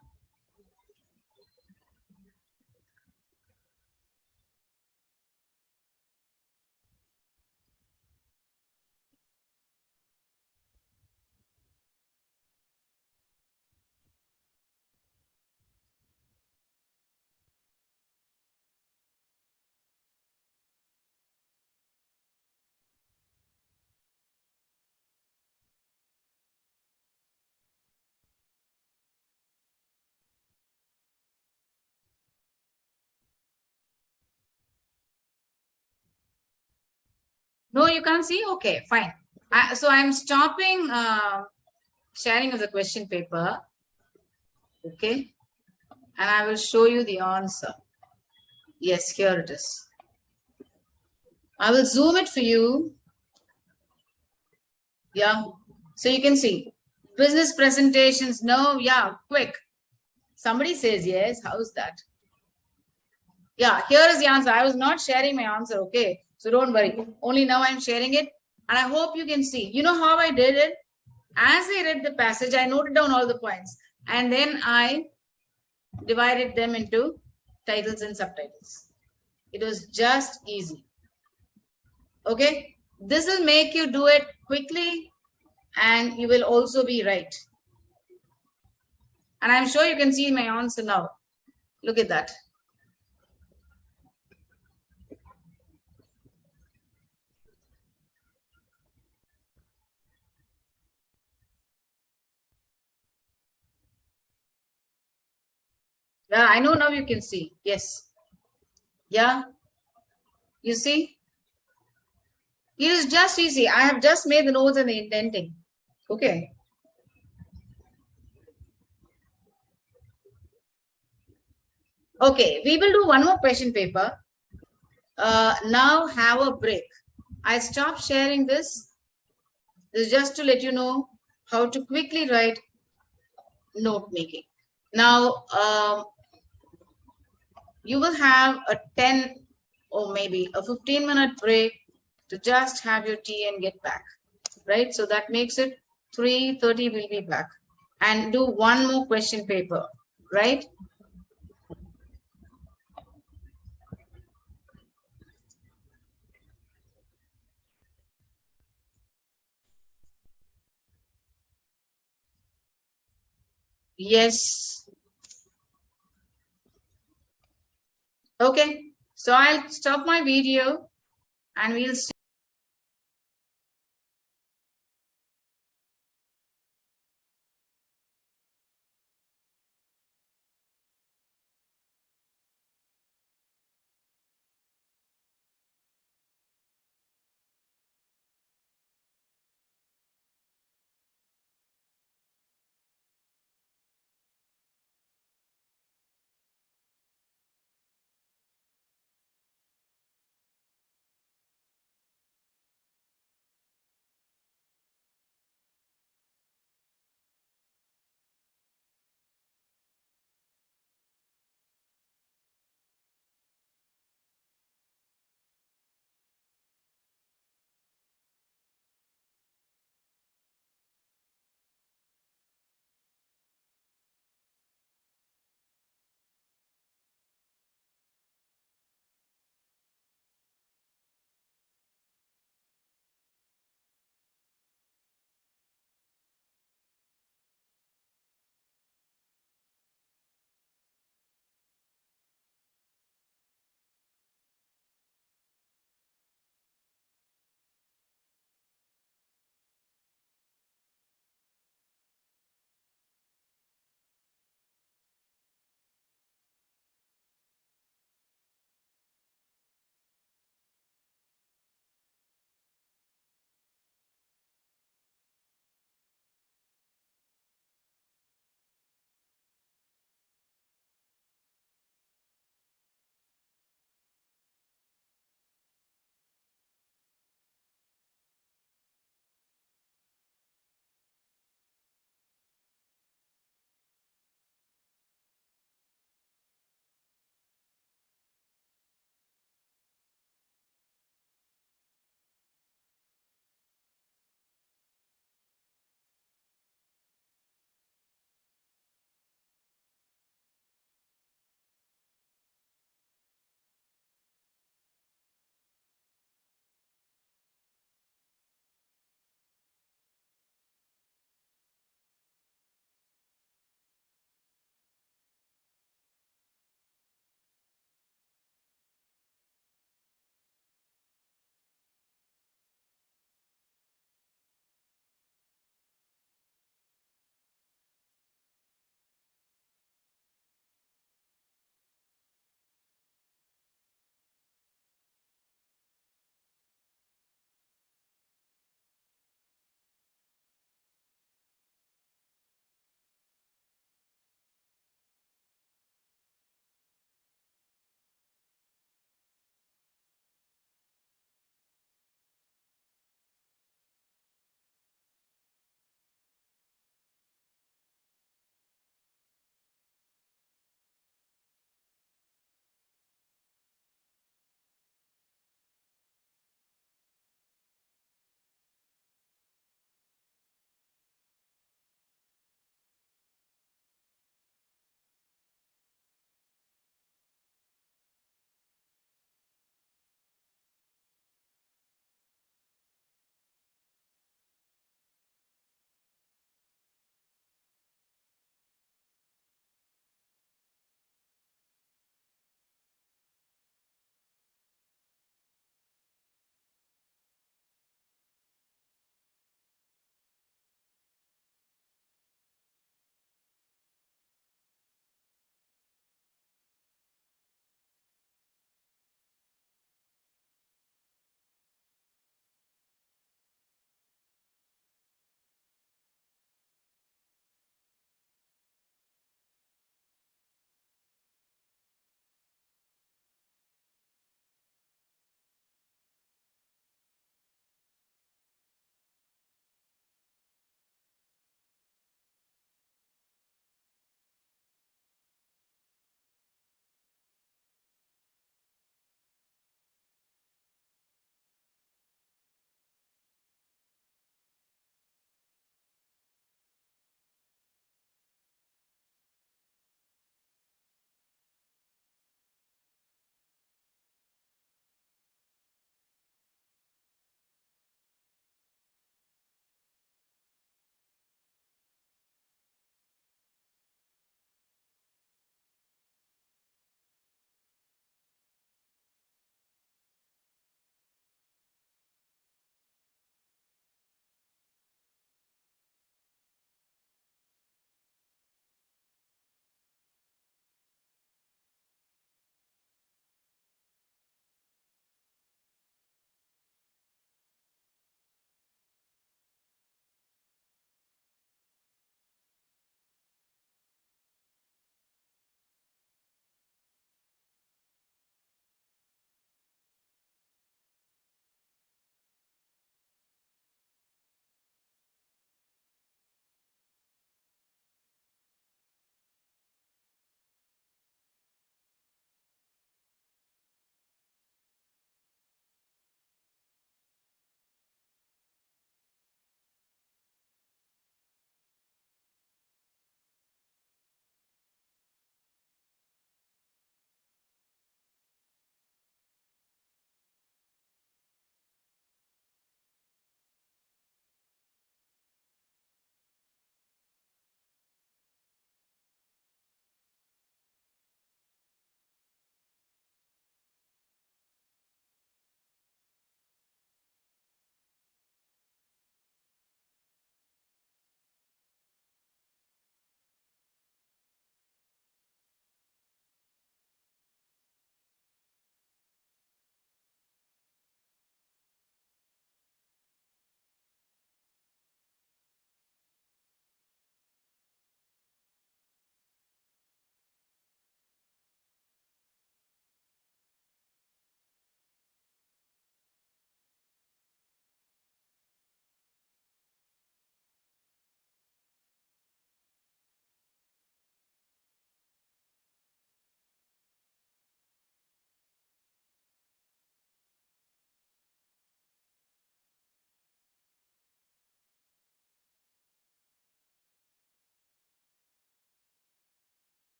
No, you can't see? Okay, fine. So I'm stopping sharing of the question paper. Okay. And I will show you the answer. Yes, here it is. I will zoom it for you. Yeah. So you can see. Business presentations. No, yeah, quick. Somebody says yes. How's that? Yeah, here is the answer. I was not sharing my answer. Okay. So don't worry. Only now I'm sharing it. And I hope you can see. You know how I did it? As I read the passage, I noted down all the points. And then I divided them into titles and subtitles. It was just easy. Okay. This will make you do it quickly and you will also be right. And I'm sure you can see my answer now. Look at that. Yeah, I know now you can see. Yes. Yeah. You see? It is just easy. I have just made the notes and the indenting. Okay. Okay. We will do one more question paper. Now have a break. I stopped sharing this. This is just to let you know how to quickly write note making. Now, you will have a 10 or maybe a 15-minute break to just have your tea and get back, right? So that makes it 3:30 we'll be back and do one more question paper, right? Yes. Okay. So I'll stop my video and we'll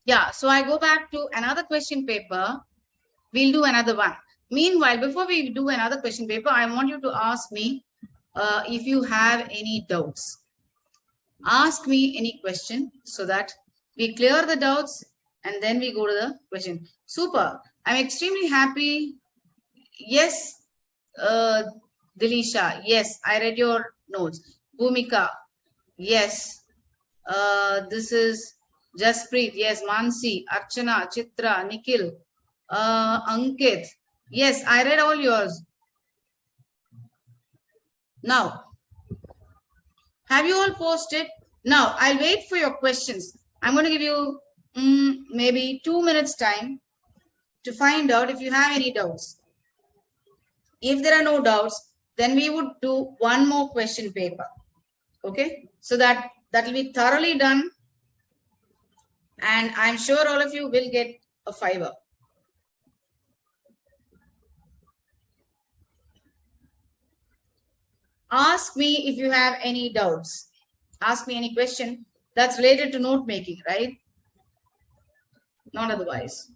Yeah, so I go back to another question paper. We'll do another one. Meanwhile, before we do another question paper, I want you to ask me if you have any doubts. Ask me any question so that we clear the doubts and then we go to the question. Super. I'm extremely happy. Yes, uh, Dilisha. Yes, I read your notes. Bhumika. Yes. This is Jaspreet. Yes, Mansi, Archana, Chitra, Nikhil, Ankit. Yes, I read all yours. Now, have you all posted? Now, I'll wait for your questions. I'm going to give you maybe 2 minutes time to find out if you have any doubts. If there are no doubts, then we would do one more question paper. Okay, so that will be thoroughly done, and I'm sure all of you will get a fiver. Ask me if you have any doubts. Ask me any question that's related to note making, right? Not otherwise.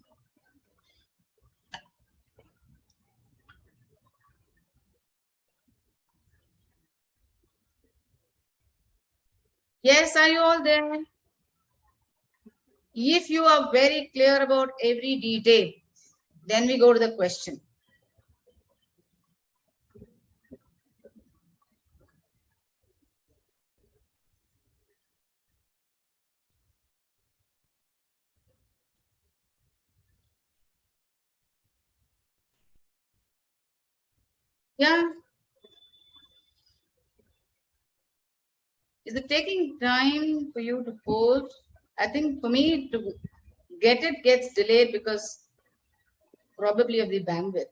Yes, are you all there? If you are very clear about every detail, then we go to the question. Yeah. Is it taking time for you to post? I think for me to get it gets delayed because probably of the bandwidth.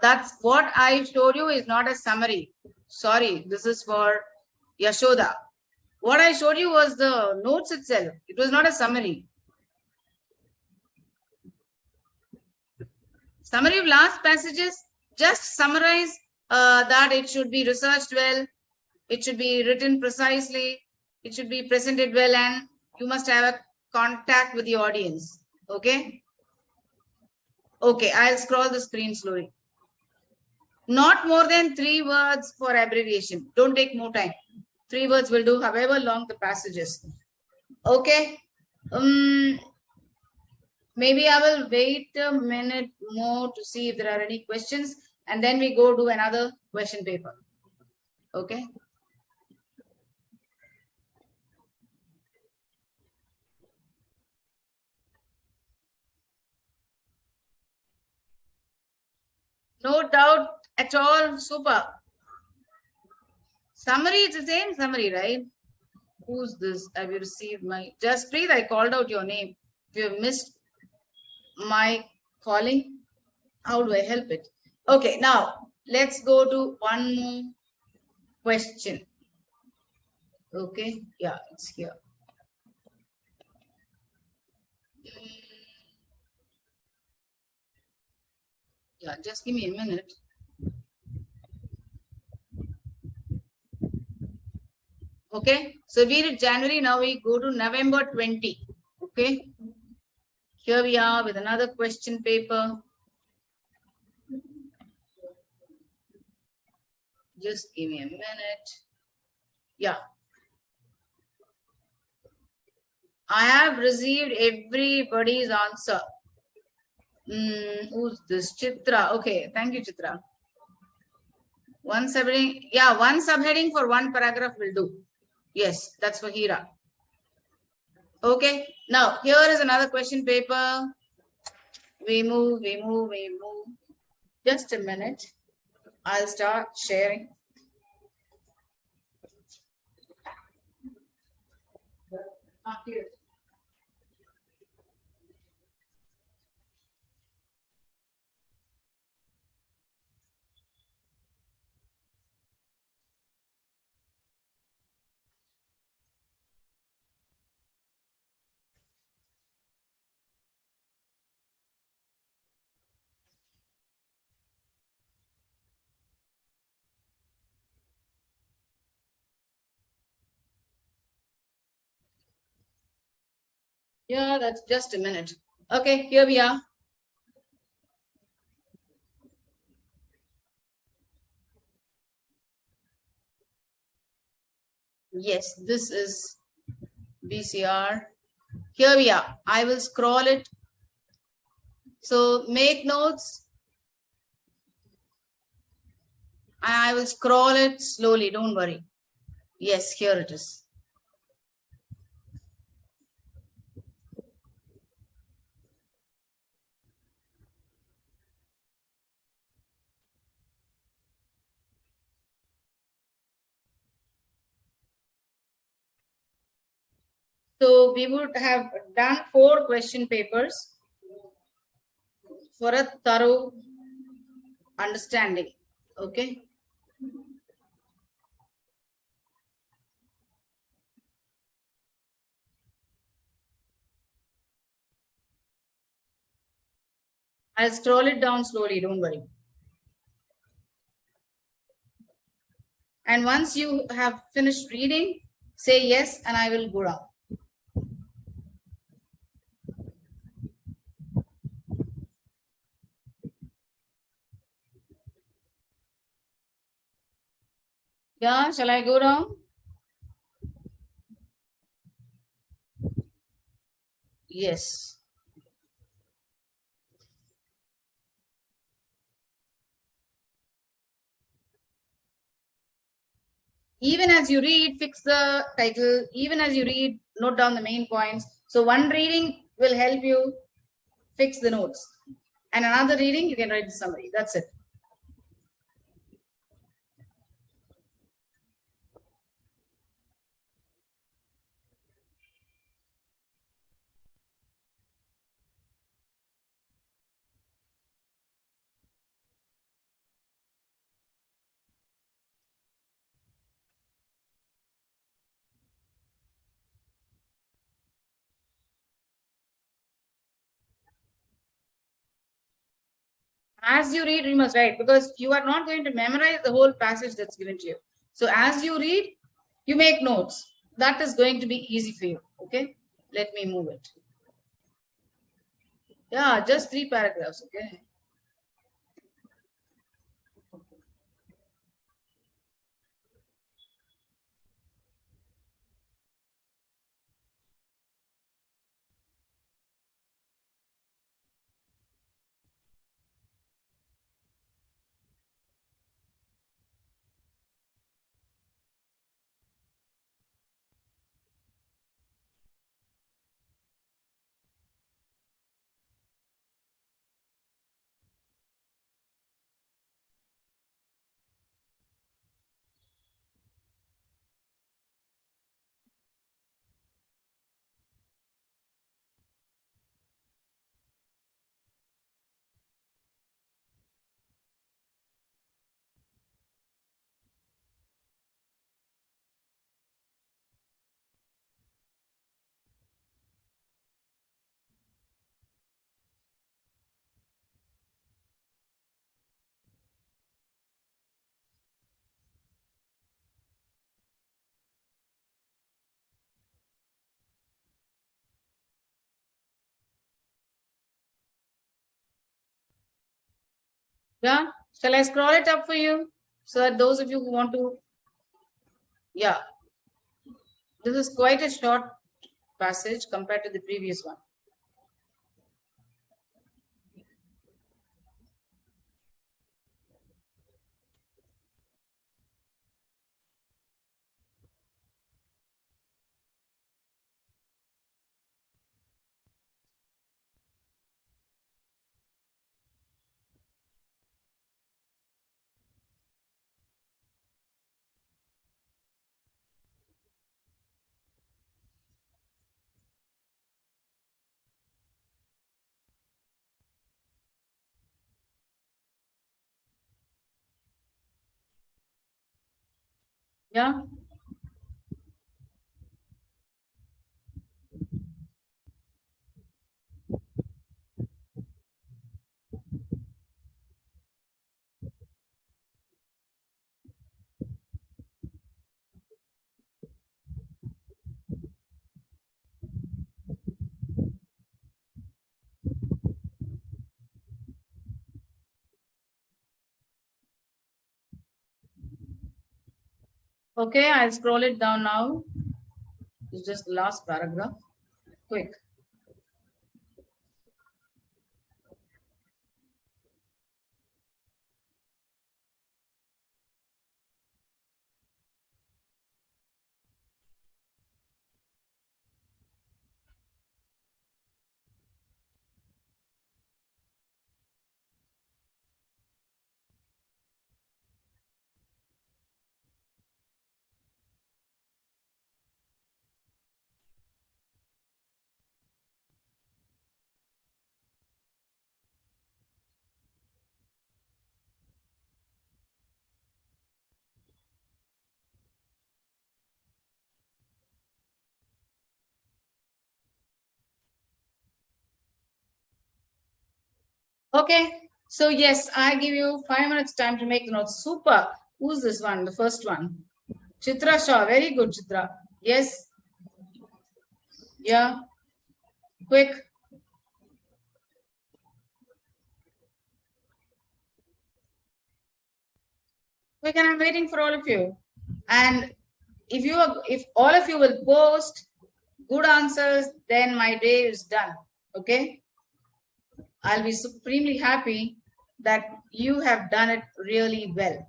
That's what I showed you is not a summary. Sorry, this is for Yashoda. What I showed you was the notes itself. It was not a summary. Summary of last passages, just summarize that it should be researched well, it should be written precisely, it should be presented well, and you must have a contact with the audience. Okay? Okay, I'll scroll the screen slowly. Not more than 3 words for abbreviation. Don't take more time. 3 words will do, however long the passage is. Okay. Maybe I will wait a minute more to see if there are any questions, and then we go do another question paper. Okay. No doubt at all. Super. Summary, it's the same summary, right? Who's this? Have you received my... Just breathe, I called out your name. If you have missed my calling, how do I help it? Okay, now let's go to one more question. Okay, yeah, it's here. Yeah, just give me a minute. Okay, so we did January, now we go to November 20. Okay, here we are with another question paper. Just give me a minute. Yeah, I have received everybody's answer. Who's this? Chitra. Okay, thank you, Chitra. One subheading, yeah, one subheading for one paragraph will do. Yes, that's for Hira. Okay, now here is another question paper. We move. Just a minute. I'll start sharing. Here. Yeah, that's just a minute. Okay, here we are. Yes, this is BCR. Here we are. I will scroll it. So make notes. I will scroll it slowly. Don't worry. Yes, here it is. So we would have done 4 question papers for a thorough understanding. Okay. I'll scroll it down slowly. Don't worry. And once you have finished reading, say yes, and I will go down. Yeah, shall I go down? Yes. Even as you read, fix the title. Even as you read, note down the main points. So one reading will help you fix the notes. And another reading, you can write the summary. That's it. As you read, you must write because you are not going to memorize the whole passage that's given to you. So as you read, you make notes. That is going to be easy for you. Okay. Let me move it. Yeah, just 3 paragraphs. Okay. Yeah. Shall I scroll it up for you? So that those of you who want to, yeah, this is quite a short passage compared to the previous one. Yeah. Okay, I'll scroll it down now. It's just the last paragraph. Quick. Okay, so yes, I give you 5 minutes time to make the notes. Super. Who's this one? The first one. Chitra Shah. Very good, Chitra. Yes. Yeah. Quick. Quick, and I'm waiting for all of you. And if all of you will post good answers, then my day is done. Okay. I'll be supremely happy that you have done it really well.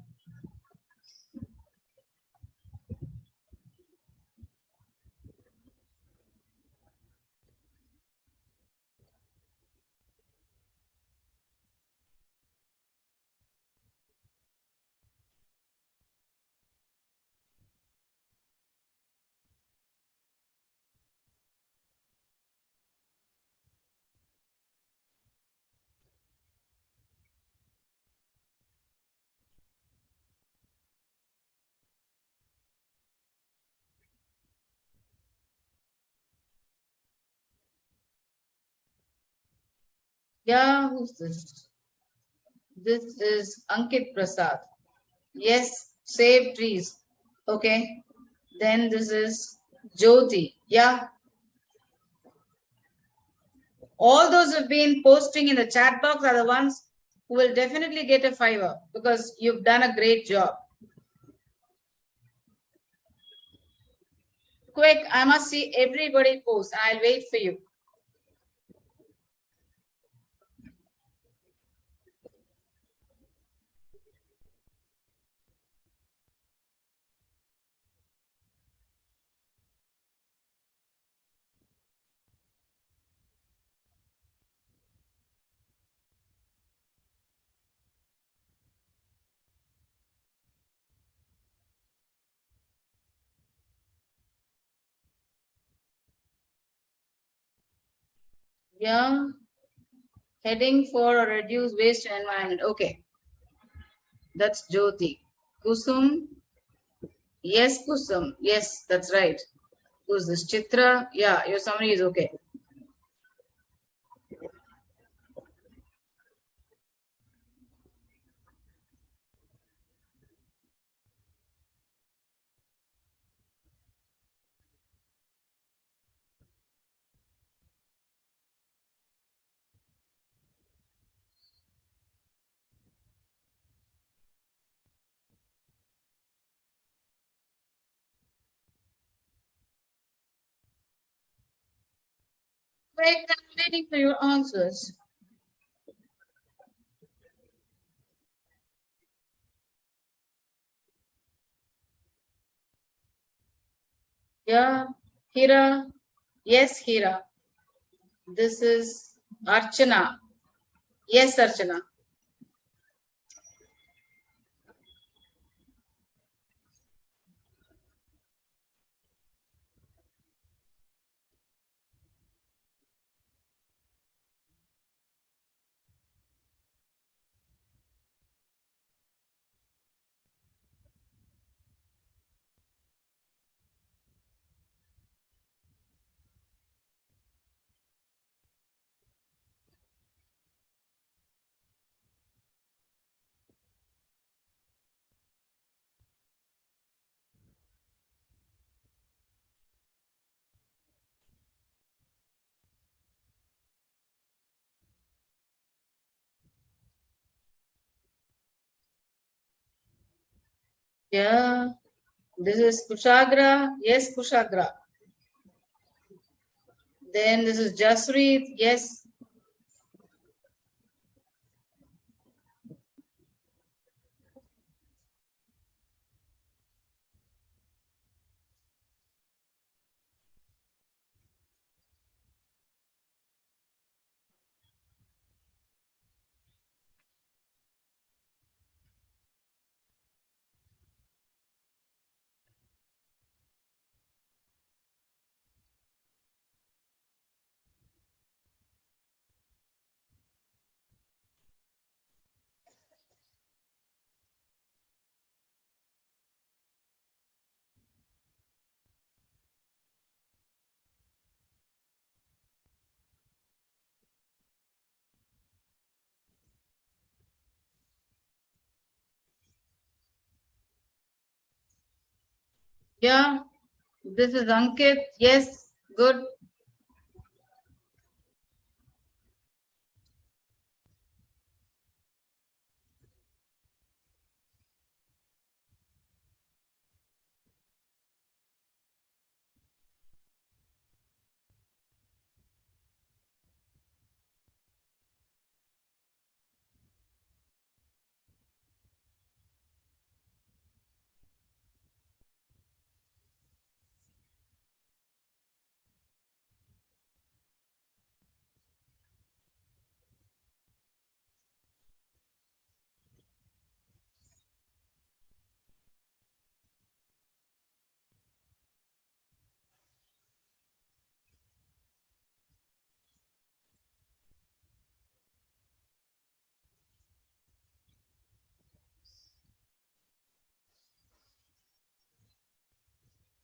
Yeah, who's this? This is Ankit Prasad. Yes, save trees. Okay. Then this is Jyoti. Yeah. All those who've been posting in the chat box are the ones who will definitely get a fiver because you've done a great job. Quick, I must see everybody post. I'll wait for you. Yeah. Heading for a reduced waste environment. Okay. That's Jyoti. Kusum. Yes, Kusum. Yes, that's right. Who's this? Chitra. Yeah, your summary is okay. Wait, I'm waiting for your answers. Yeah, Hira. Yes, Hira. This is Archana. Yes, Archana. Yeah. This is Kushagra. Yes, Kushagra. Then this is Jaspreet. Yes. Yeah. This is Ankit. Yes. Good.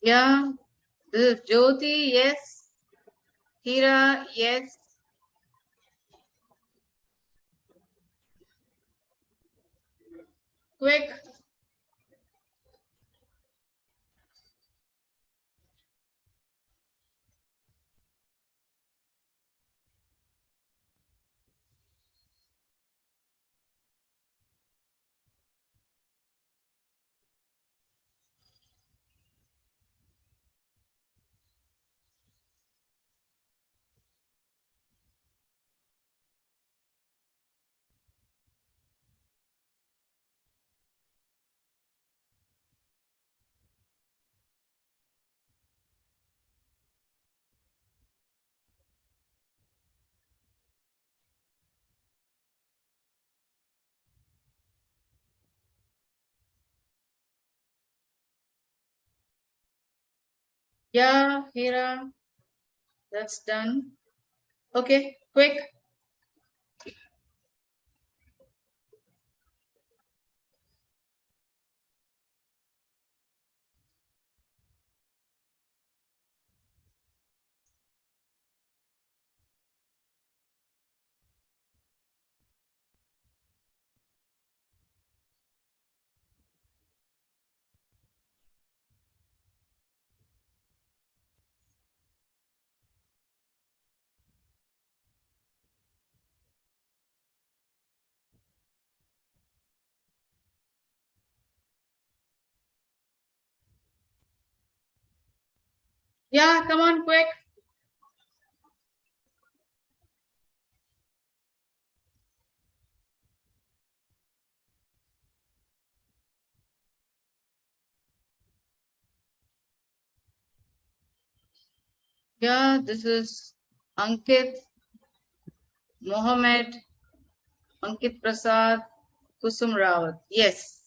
Yeah. This is Jyoti. Yes. Hira. Yes. Quick. Yeah. Hira. That's done. Okay. Quick. Yeah. Come on. Quick. Yeah. This is Ankit, Mohammed, Ankit Prasad, Kusum Rawat. Yes.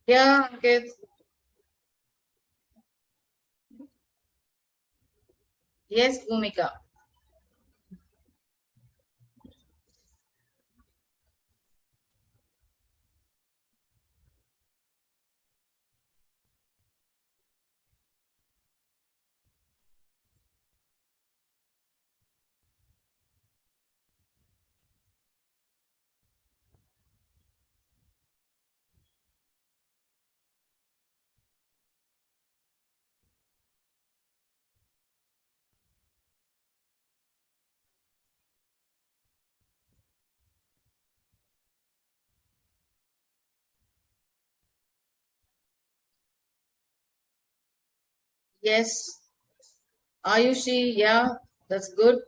Yeah, kids. Yes, Bhumika. Yes. Ayushi, yeah, that's good.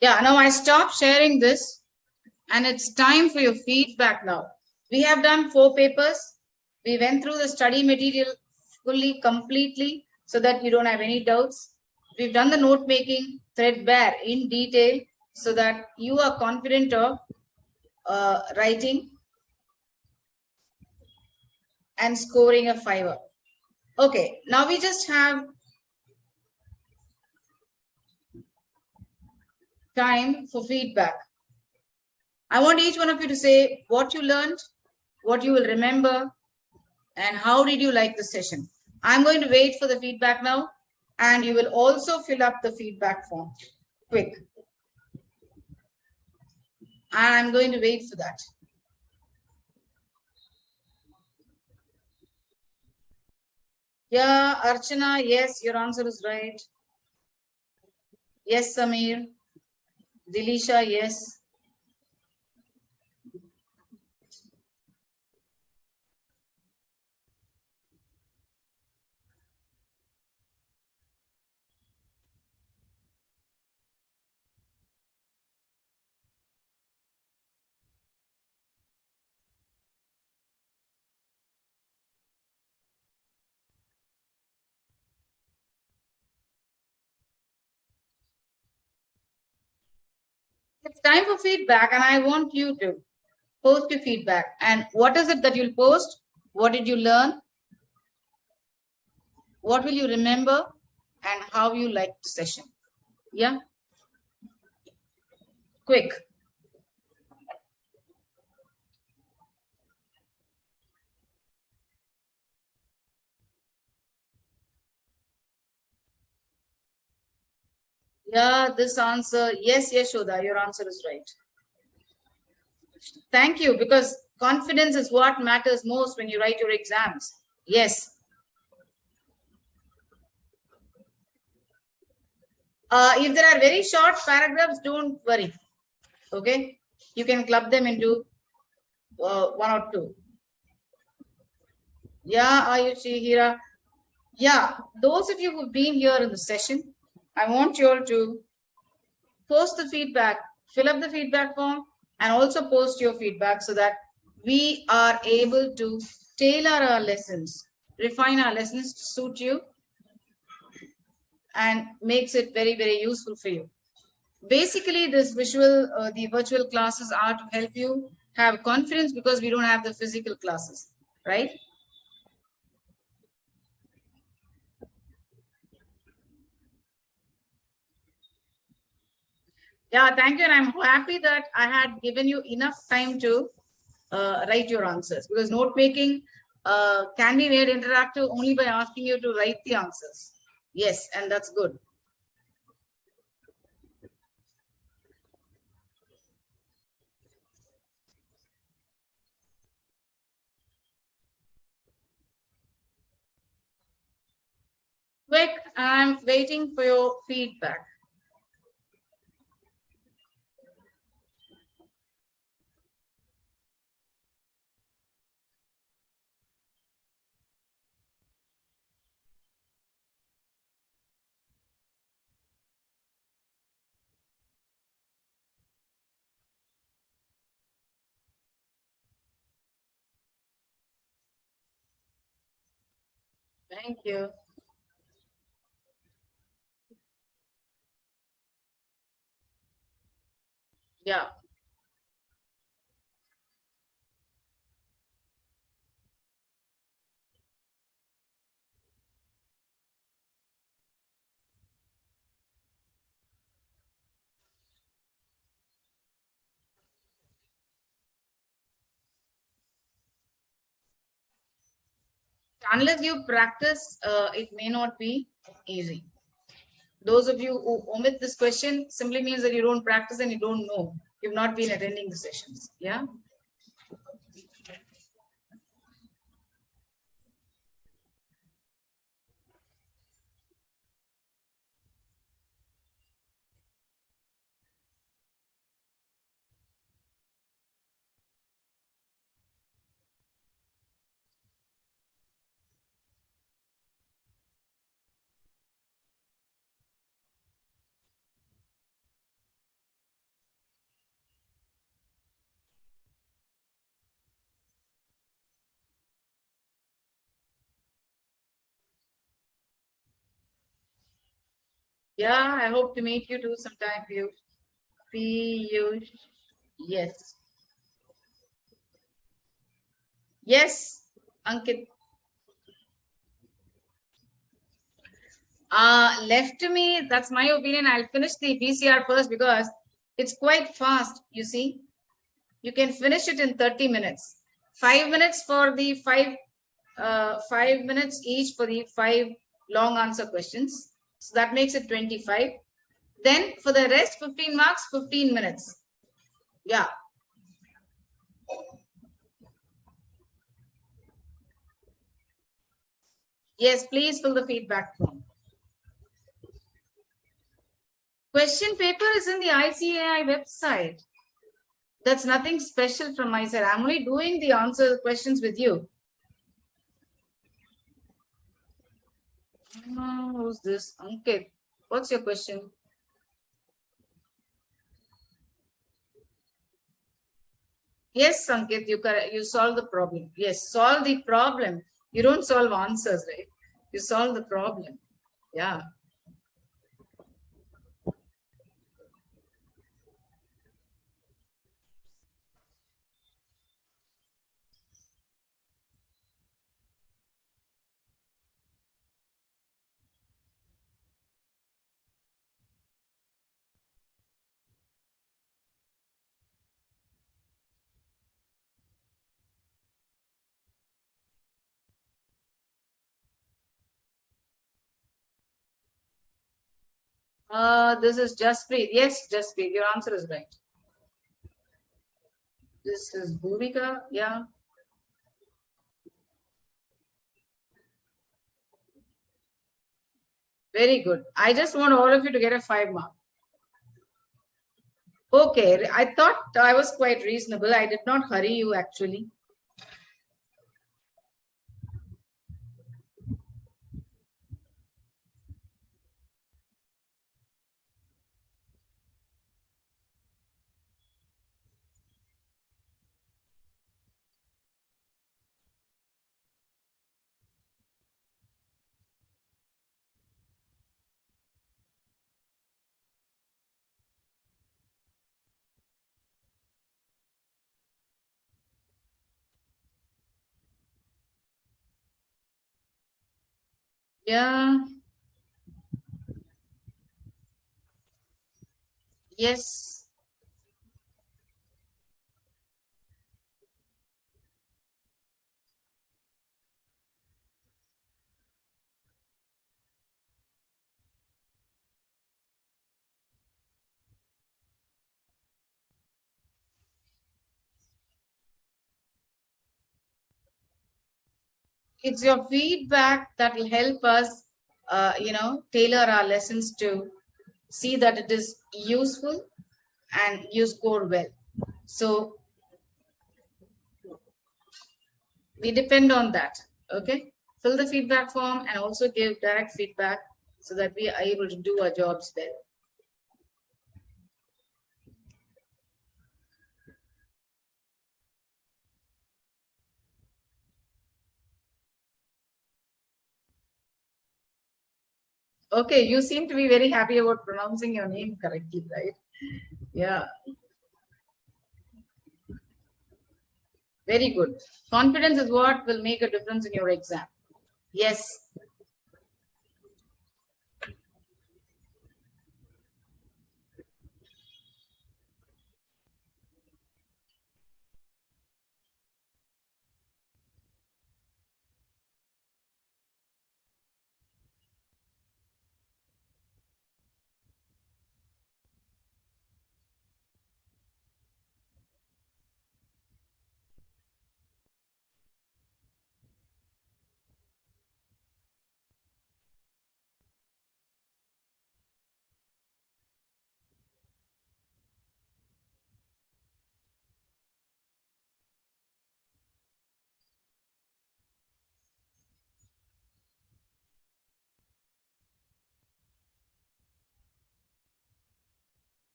Yeah, now I stop sharing this and it's time for your feedback now. We have done 4 papers. We went through the study material fully, completely, so that you don't have any doubts. We've done the note making threadbare in detail so that you are confident of writing and scoring a 5. Okay, now we just have time for feedback. I want each one of you to say what you learned, what you will remember, and how did you like the session. I'm going to wait for the feedback now, and you will also fill up the feedback form quick. I'm going to wait for that. Yeah, Archana, yes, your answer is right. Yes, Samir. Dilisha, yes. It's time for feedback, and I want you to post your feedback. And what is it that you'll post? What did you learn? What will you remember? And how you liked the session? Yeah, quick. Yeah, this answer, yes, Yashoda, your answer is right. Thank you, because confidence is what matters most when you write your exams. Yes. If there are very short paragraphs, don't worry. Okay, you can club them into 1 or 2. Yeah, Ayushi, Hira. Yeah, those of you who've been here in the session, I want you all to post the feedback, fill up the feedback form, and also post your feedback so that we are able to tailor our lessons, refine our lessons to suit you, and makes it very, very useful for you. Basically, the virtual classes are to help you have confidence because we don't have the physical classes, right? Yeah, thank you. And I'm happy that I had given you enough time to write your answers, because note making can be made interactive only by asking you to write the answers. Yes, and that's good. Quick, I'm waiting for your feedback. Thank you. Yeah. unless you practice, it may not be easy. Those of you who omit this question simply means that you don't practice and you don't know. You've not been attending the sessions. Yeah. Yeah, I hope to meet you too sometime, Piyush. Yes. Yes, Ankit. Left to me, that's my opinion. I'll finish the BCR first because it's quite fast, you see. You can finish it in 30 minutes. 5 minutes for the 5 minutes each for the 5 long answer questions. So that makes it 25. Then for the rest, 15 marks, 15 minutes. Yeah. Yes, please fill the feedback form. Question paper is in the ICAI website. That's nothing special from my side. I'm only doing the answer questions with you. Who's this? Ankit. What's your question? Yes, Ankit, you solve the problem. Yes, solve the problem. You don't solve answers, right? You solve the problem. Yeah. This is Jaspreet. Yes, Jaspreet, your answer is right. This is Bhumika. Yeah. Very good. I just want all of you to get a 5 mark. Okay, I thought I was quite reasonable. I did not hurry you actually. Yeah. Yes. It's your feedback that will help us, tailor our lessons to see that it is useful and you score well. So we depend on that. Okay. Fill the feedback form and also give direct feedback so that we are able to do our jobs well. Okay, you seem to be very happy about pronouncing your name correctly, right? Yeah, very good. Confidence is what will make a difference in your exam. Yes.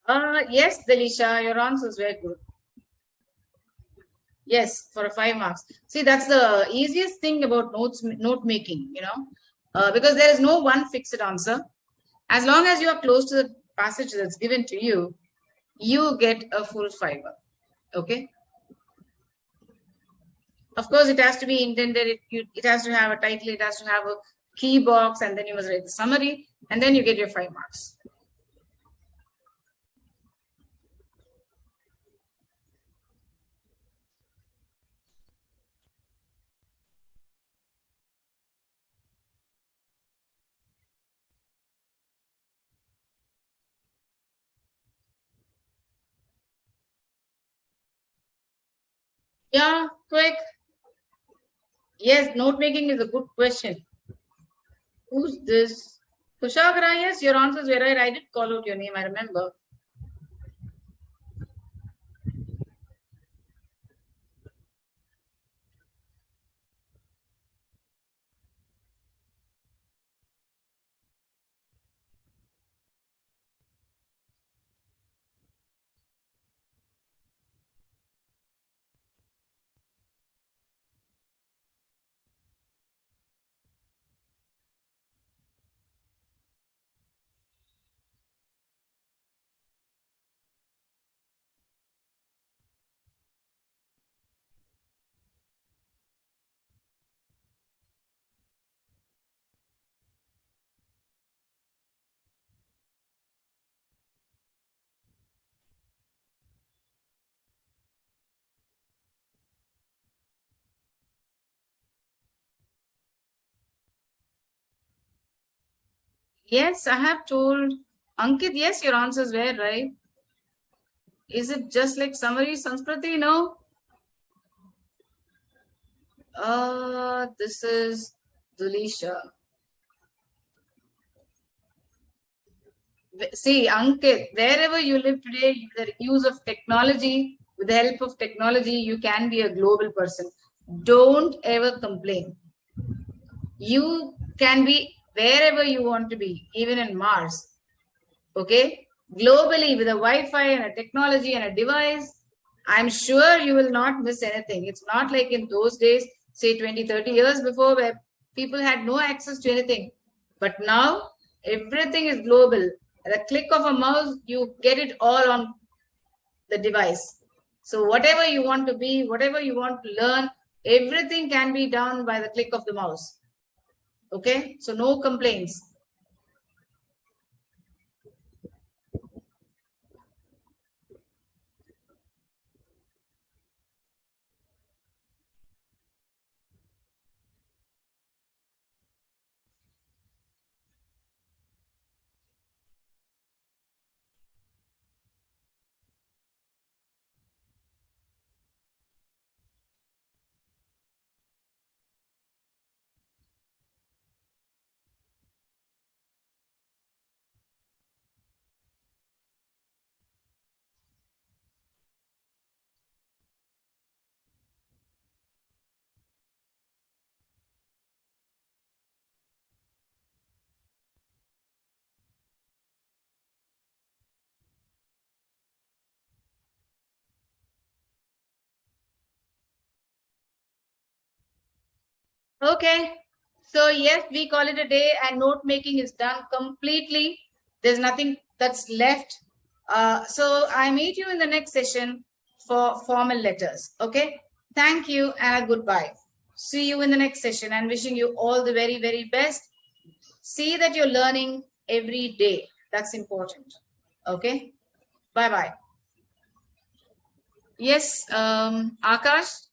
Yes, Delisha, your answer is very good. Yes, for a 5 marks. See, that's the easiest thing about note making, because there is no one fixed answer. As long as you are close to the passage that's given to you, you get a full 5. Okay. Of course, it has to be intended. It has to have a title. It has to have a key box, and then you must write the summary, and then you get your 5 marks. Yeah, quick. Yes, note making is a good question. Who's this? Kushagra, yes, your answer is right. I did call out your name, I remember. Yes, I have told Ankit, yes, your answers were right. Is it just like summary, Sanskriti? No. This is Dulisha. See, Ankit, wherever you live today, with the use of technology, with the help of technology, you can be a global person. Don't ever complain. You can be wherever you want to be, even in Mars. Okay? Globally, with a Wi-Fi and a technology and a device, I'm sure you will not miss anything. It's not like in those days, say 20, 30 years before, where people had no access to anything. But now, everything is global. At a click of a mouse, you get it all on the device. So whatever you want to be, whatever you want to learn, everything can be done by the click of the mouse. Okay? So no complaints. Okay. So yes, we call it a day and note making is done completely. There's nothing that's left. So I meet you in the next session for formal letters. Okay. Thank you and a goodbye. See you in the next session and wishing you all the very, very best. See that you're learning every day. That's important. Okay. Bye-bye. Yes, Akash.